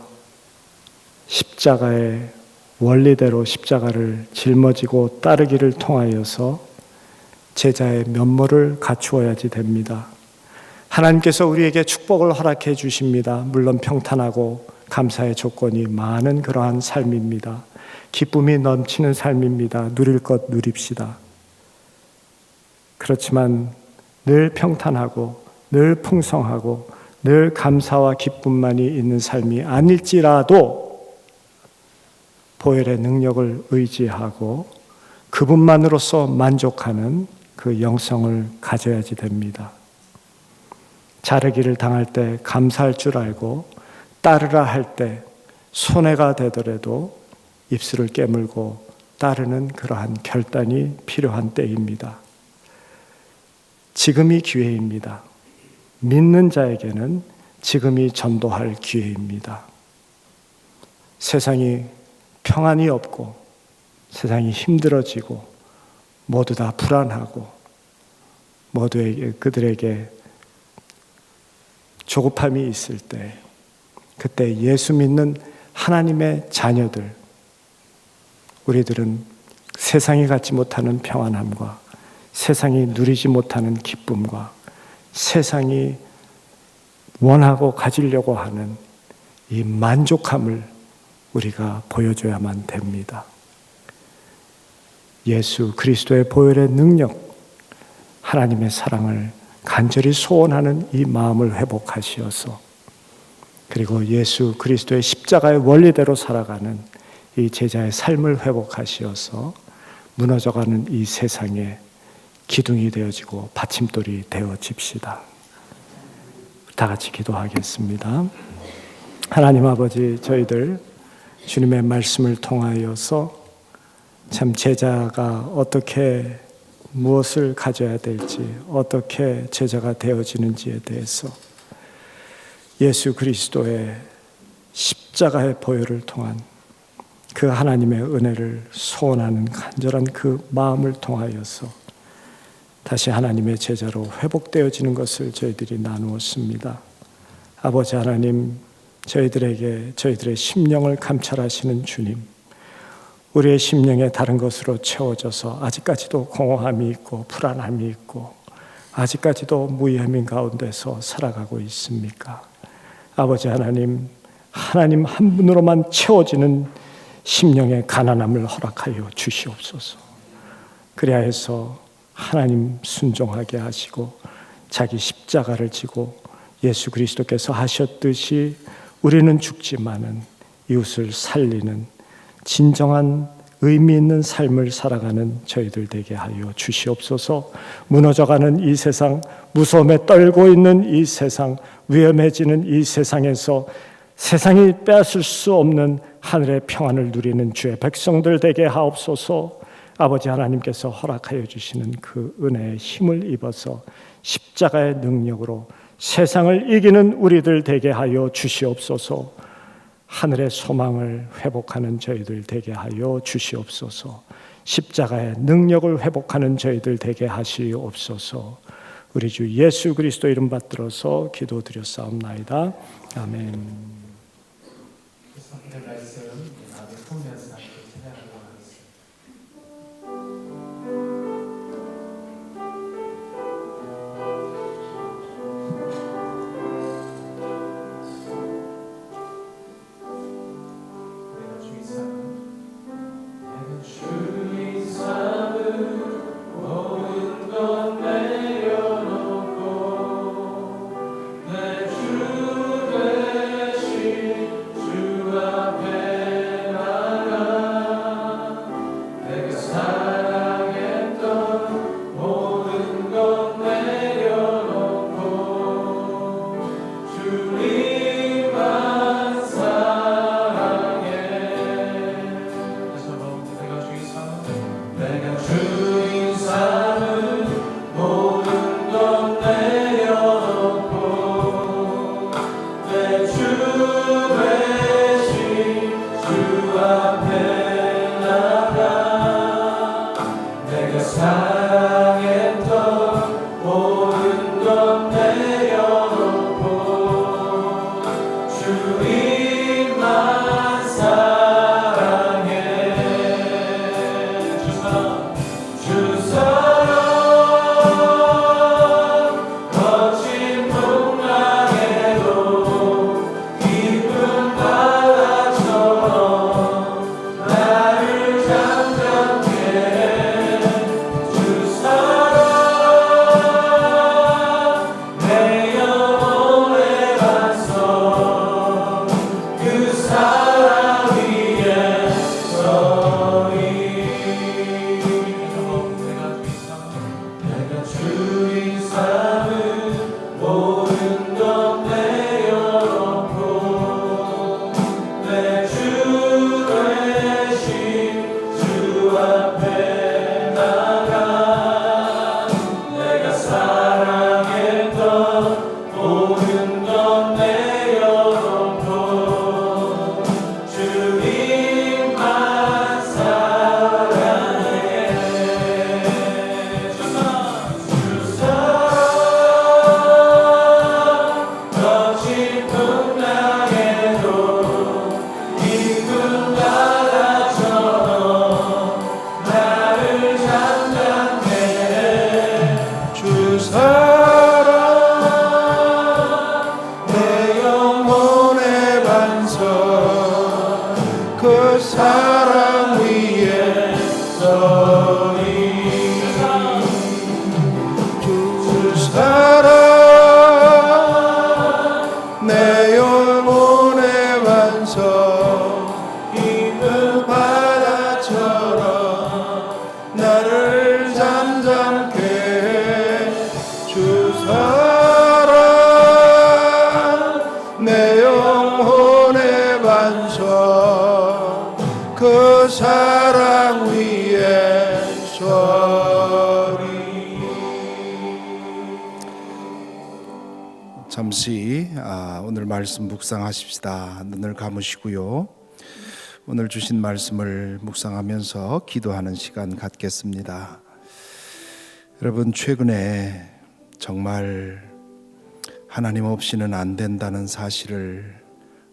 십자가의 원리대로 십자가를 짊어지고 따르기를 통하여서 제자의 면모를 갖추어야지 됩니다. 하나님께서 우리에게 축복을 허락해 주십니다. 물론 평탄하고 감사의 조건이 많은 그러한 삶입니다. 기쁨이 넘치는 삶입니다. 누릴 것 누립시다. 그렇지만 늘 평탄하고 늘 풍성하고 늘 감사와 기쁨만이 있는 삶이 아닐지라도 보혈의 능력을 의지하고 그분만으로서 만족하는 그 영성을 가져야지 됩니다. 자르기를 당할 때 감사할 줄 알고 따르라 할 때 손해가 되더라도 입술을 깨물고 따르는 그러한 결단이 필요한 때입니다. 지금이 기회입니다. 믿는 자에게는 지금이 전도할 기회입니다. 세상이 평안이 없고 세상이 힘들어지고 모두 다 불안하고 모두에게 그들에게 조급함이 있을 때 그때 예수 믿는 하나님의 자녀들 우리들은 세상이 갖지 못하는 평안함과 세상이 누리지 못하는 기쁨과 세상이 원하고 가지려고 하는 이 만족함을 우리가 보여줘야만 됩니다. 예수 그리스도의 보혈의 능력, 하나님의 사랑을 간절히 소원하는 이 마음을 회복하시어서 그리고 예수 그리스도의 십자가의 원리대로 살아가는 이 제자의 삶을 회복하시어서 무너져가는 이 세상에 기둥이 되어지고 받침돌이 되어집시다. 다 같이 기도하겠습니다. 하나님 아버지, 저희들 주님의 말씀을 통하여서 참 제자가 어떻게 무엇을 가져야 될지, 어떻게 제자가 되어지는지에 대해서 예수 그리스도의 십자가의 보혈을 통한 그 하나님의 은혜를 소원하는 간절한 그 마음을 통하여서 다시 하나님의 제자로 회복되어지는 것을 저희들이 나누었습니다. 아버지 하나님, 저희들에게 저희들의 심령을 감찰하시는 주님, 우리의 심령에 다른 것으로 채워져서 아직까지도 공허함이 있고 불안함이 있고 아직까지도 무의함인 가운데서 살아가고 있습니까? 아버지 하나님, 하나님 한 분으로만 채워지는 심령의 가난함을 허락하여 주시옵소서. 그리하여서 하나님 순종하게 하시고 자기 십자가를 지고 예수 그리스도께서 하셨듯이 우리는 죽지만은 이웃을 살리는 진정한 의미 있는 삶을 살아가는 저희들 되게 하여 주시옵소서. 무너져가는 이 세상, 무서움에 떨고 있는 이 세상, 위험해지는 이 세상에서 세상이 빼앗을 수 없는 하늘의 평안을 누리는 주의 백성들 되게 하옵소서. 아버지 하나님께서 허락하여 주시는 그 은혜의 힘을 입어서 십자가의 능력으로 세상을 이기는 우리들 되게 하여 주시옵소서. 하늘의 소망을 회복하는 저희들 되게 하여 주시옵소서. 십자가의 능력을 회복하는 저희들 되게 하시옵소서. 우리 주 예수 그리스도 이름 받들어서 기도드렸사옵나이다. 아멘. 내 영혼의 완성 이 그 바다처럼 나를 잠잠케 해 주사랑 내 영혼의 완성 그 사랑 위에 서리. 잠시 오늘 말씀 묵상하십시다. 눈을 감으시고요. 오늘 주신 말씀을 묵상하면서 기도하는 시간 갖겠습니다. 여러분, 최근에 정말 하나님 없이는 안 된다는 사실을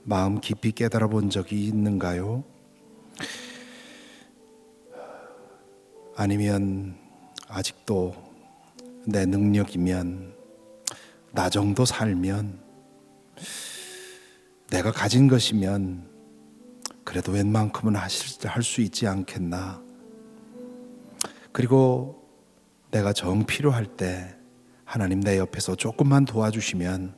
마음 깊이 깨달아 본 적이 있는가요? 아니면 아직도 내 능력이면, 나 정도 살면, 내가 가진 것이면 그래도 웬만큼은 할 수 있지 않겠나. 그리고 내가 정 필요할 때 하나님 내 옆에서 조금만 도와주시면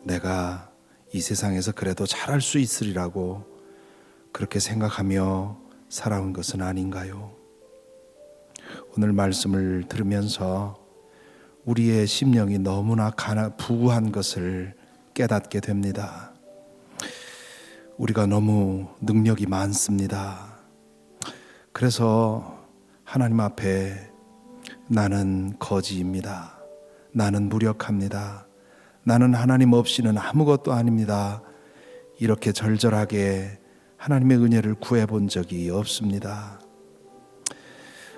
내가 이 세상에서 그래도 잘할 수 있으리라고 그렇게 생각하며 살아온 것은 아닌가요? 오늘 말씀을 들으면서 우리의 심령이 너무나 부유한 것을 깨닫게 됩니다. 우리가 너무 능력이 많습니다. 그래서 하나님 앞에 나는 거지입니다. 나는 무력합니다. 나는 하나님 없이는 아무것도 아닙니다. 이렇게 절절하게 하나님의 은혜를 구해본 적이 없습니다.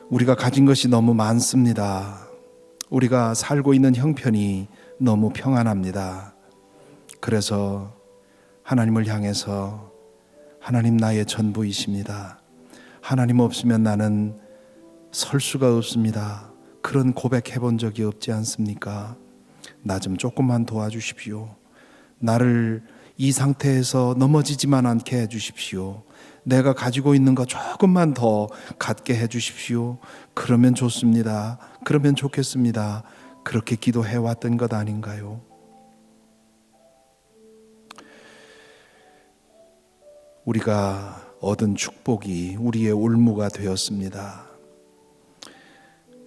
우리가 가진 것이 너무 많습니다. 우리가 살고 있는 형편이 너무 평안합니다. 그래서 하나님을 향해서 하나님 나의 전부이십니다. 하나님 없으면 나는 설 수가 없습니다. 그런 고백해 본 적이 없지 않습니까? 나 좀 조금만 도와주십시오. 나를 이 상태에서 넘어지지만 않게 해주십시오. 내가 가지고 있는 거 조금만 더 갖게 해주십시오. 그러면 좋습니다. 그러면 좋겠습니다. 그렇게 기도해 왔던 것 아닌가요? 우리가 얻은 축복이 우리의 올무가 되었습니다.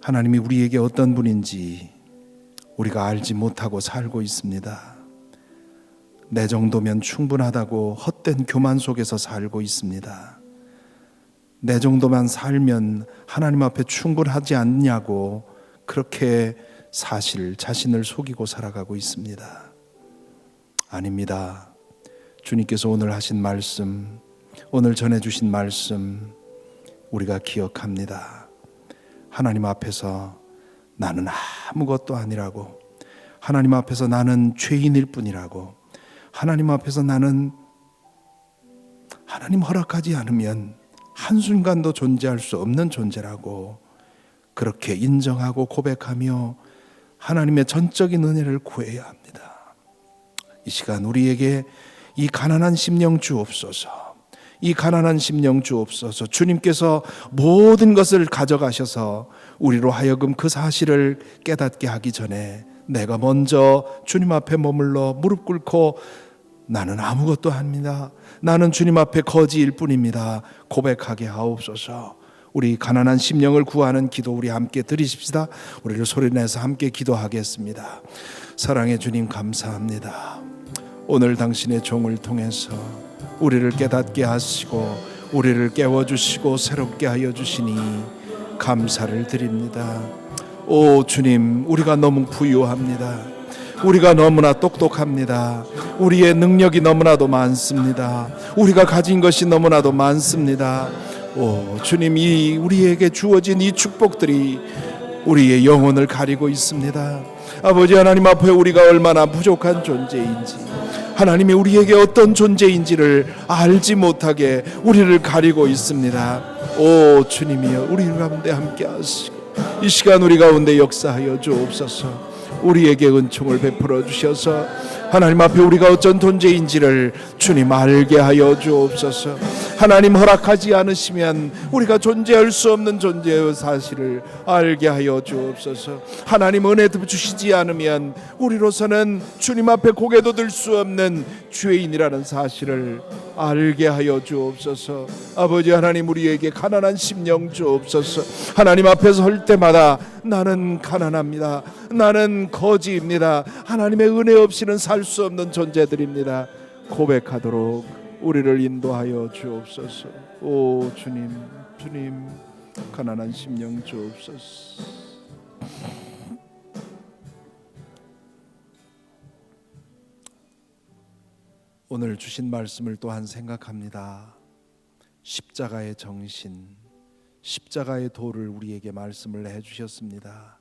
하나님이 우리에게 어떤 분인지 우리가 알지 못하고 살고 있습니다. 내 정도면 충분하다고 헛된 교만 속에서 살고 있습니다. 내 정도만 살면 하나님 앞에 충분하지 않냐고 그렇게 사실 자신을 속이고 살아가고 있습니다. 아닙니다. 주님께서 오늘 하신 말씀, 오늘 전해주신 말씀 우리가 기억합니다. 하나님 앞에서 나는 아무것도 아니라고, 하나님 앞에서 나는 죄인일 뿐이라고, 하나님 앞에서 나는 하나님 허락하지 않으면 한순간도 존재할 수 없는 존재라고 그렇게 인정하고 고백하며 하나님의 전적인 은혜를 구해야 합니다. 이 시간 우리에게 이 가난한 심령 주옵소서. 이 가난한 심령 주옵소서. 주님께서 모든 것을 가져가셔서 우리로 하여금 그 사실을 깨닫게 하기 전에 내가 먼저 주님 앞에 머물러 무릎 꿇고 나는 아무것도 아닙니다. 나는 주님 앞에 거지일 뿐입니다. 고백하게 하옵소서. 우리 가난한 심령을 구하는 기도 우리 함께 드리십시다. 우리를 소리내서 함께 기도하겠습니다. 사랑의 주님 감사합니다. 오늘 당신의 종을 통해서 우리를 깨닫게 하시고 우리를 깨워주시고 새롭게 하여 주시니 감사를 드립니다. 오 주님, 우리가 너무 부유합니다. 우리가 너무나 똑똑합니다. 우리의 능력이 너무나도 많습니다. 우리가 가진 것이 너무나도 많습니다. 오 주님, 이 우리에게 주어진 이 축복들이 우리의 영혼을 가리고 있습니다. 아버지 하나님 앞에 우리가 얼마나 부족한 존재인지, 하나님이 우리에게 어떤 존재인지를 알지 못하게 우리를 가리고 있습니다. 오 주님이여, 우리 가운데 함께 하시고 이 시간 우리 가운데 역사하여 주옵소서. 우리에게 은총을 베풀어 주셔서 하나님 앞에 우리가 어떤 존재인지를 주님 알게 하여 주옵소서. 하나님 허락하지 않으시면 우리가 존재할 수 없는 존재의 사실을 알게 하여 주옵소서. 하나님 은혜 주시지 않으면 우리로서는 주님 앞에 고개도 들 수 없는 죄인이라는 사실을 알게 하여 주옵소서. 아버지 하나님, 우리에게 가난한 심령 주옵소서. 하나님 앞에 설 때마다 나는 가난합니다, 나는 거지입니다, 하나님의 은혜 없이는 살 수 없는 존재들입니다 고백하도록 우리를 인도하여 주옵소서. 오 주님, 주님, 가난한 심령 주옵소서. 오늘 주신 말씀을 또한 생각합니다. 십자가의 정신, 십자가의 도를 우리에게 말씀을 해주셨습니다.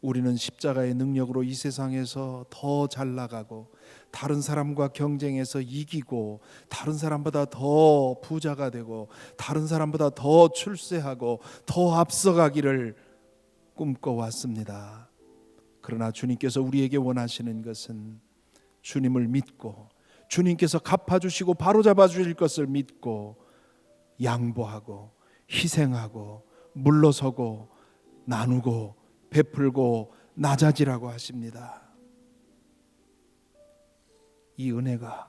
우리는 십자가의 능력으로 이 세상에서 더 잘 나가고 다른 사람과 경쟁해서 이기고 다른 사람보다 더 부자가 되고 다른 사람보다 더 출세하고 더 앞서가기를 꿈꿔왔습니다. 그러나 주님께서 우리에게 원하시는 것은 주님을 믿고 주님께서 갚아주시고 바로잡아 주실 것을 믿고 양보하고 희생하고 물러서고 나누고 베풀고 낮아지라고 하십니다. 이 은혜가,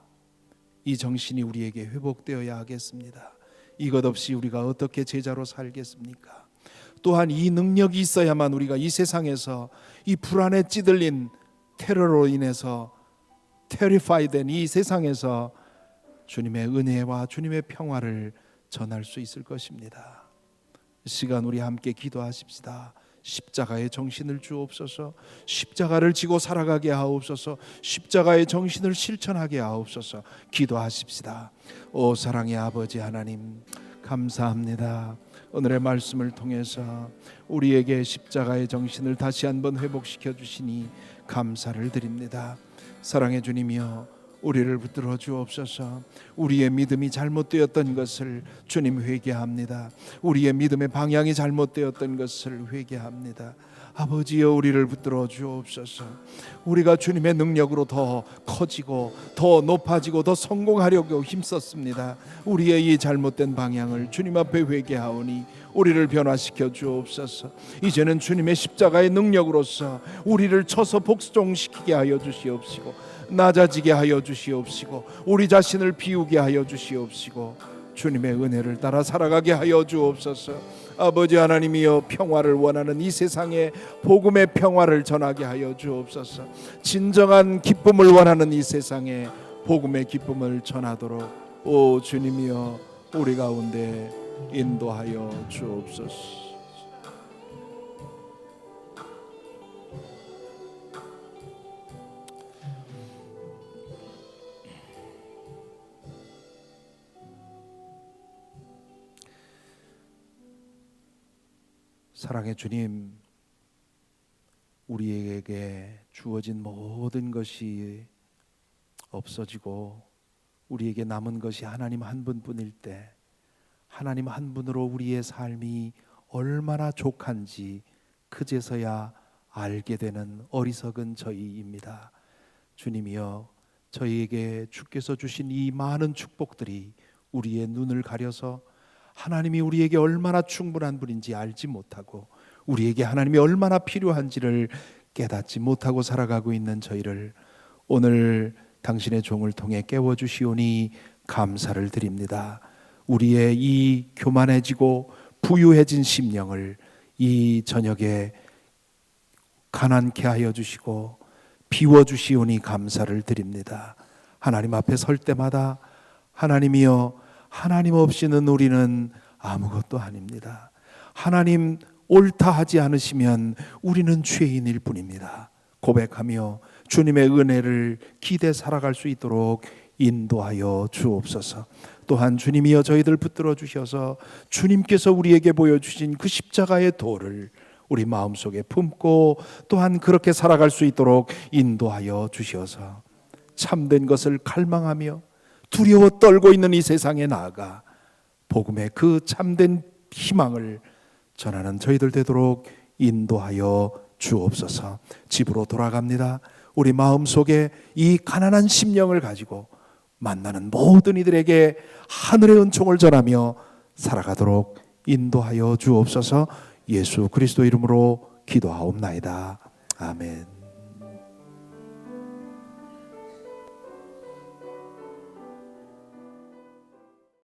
이 정신이 우리에게 회복되어야 하겠습니다. 이것 없이 우리가 어떻게 제자로 살겠습니까? 또한 이 능력이 있어야만 우리가 이 세상에서 이 불안에 찌들린 테러로 인해서 테리파이된 이 세상에서 주님의 은혜와 주님의 평화를 전할 수 있을 것입니다. 이 시간 우리 함께 기도하십시다. 십자가의 정신을 주옵소서. 십자가를 지고 살아가게 하옵소서. 십자가의 정신을 실천하게 하옵소서. 기도하십시다. 오 사랑의 아버지 하나님, 감사합니다. 오늘의 말씀을 통해서 우리에게 십자가의 정신을 다시 한번 회복시켜 주시니 감사를 드립니다. 사랑의 주님이여, 우리를 붙들어 주옵소서. 우리의 믿음이 잘못되었던 것을 주님 회개합니다. 우리의 믿음의 방향이 잘못되었던 것을 회개합니다. 아버지여, 우리를 붙들어 주옵소서. 우리가 주님의 능력으로 더 커지고 더 높아지고 더 성공하려고 힘썼습니다. 우리의 이 잘못된 방향을 주님 앞에 회개하오니 우리를 변화시켜 주옵소서. 이제는 주님의 십자가의 능력으로서 우리를 쳐서 복종시키게 하여 주시옵시고 낮아지게 하여 주시옵시고 우리 자신을 비우게 하여 주시옵시고 주님의 은혜를 따라 살아가게 하여 주옵소서. 아버지 하나님이여, 평화를 원하는 이 세상에 복음의 평화를 전하게 하여 주옵소서. 진정한 기쁨을 원하는 이 세상에 복음의 기쁨을 전하도록 오 주님이여, 우리 가운데 인도하여 주옵소서. 사랑의 주님, 우리에게 주어진 모든 것이 없어지고 우리에게 남은 것이 하나님 한 분뿐일 때 하나님 한 분으로 우리의 삶이 얼마나 족한지 그제서야 알게 되는 어리석은 저희입니다. 주님이여, 저희에게 주께서 주신 이 많은 축복들이 우리의 눈을 가려서 하나님이 우리에게 얼마나 충분한 분인지 알지 못하고 우리에게 하나님이 얼마나 필요한지를 깨닫지 못하고 살아가고 있는 저희를 오늘 당신의 종을 통해 깨워주시오니 감사를 드립니다. 우리의 이 교만해지고 부유해진 심령을 이 저녁에 가난케 하여 주시고 비워주시오니 감사를 드립니다. 하나님 앞에 설 때마다 하나님이여, 하나님 없이는 우리는 아무것도 아닙니다. 하나님 옳다 하지 않으시면 우리는 죄인일 뿐입니다. 고백하며 주님의 은혜를 기대 살아갈 수 있도록 인도하여 주옵소서. 또한 주님이여, 저희들 붙들어 주셔서 주님께서 우리에게 보여주신 그 십자가의 도를 우리 마음속에 품고 또한 그렇게 살아갈 수 있도록 인도하여 주셔서 참된 것을 갈망하며 두려워 떨고 있는 이 세상에 나아가 복음의 그 참된 희망을 전하는 저희들 되도록 인도하여 주옵소서. 집으로 돌아갑니다. 우리 마음속에 이 가난한 심령을 가지고 만나는 모든 이들에게 하늘의 은총을 전하며 살아가도록 인도하여 주옵소서. 예수 그리스도 이름으로 기도하옵나이다. 아멘.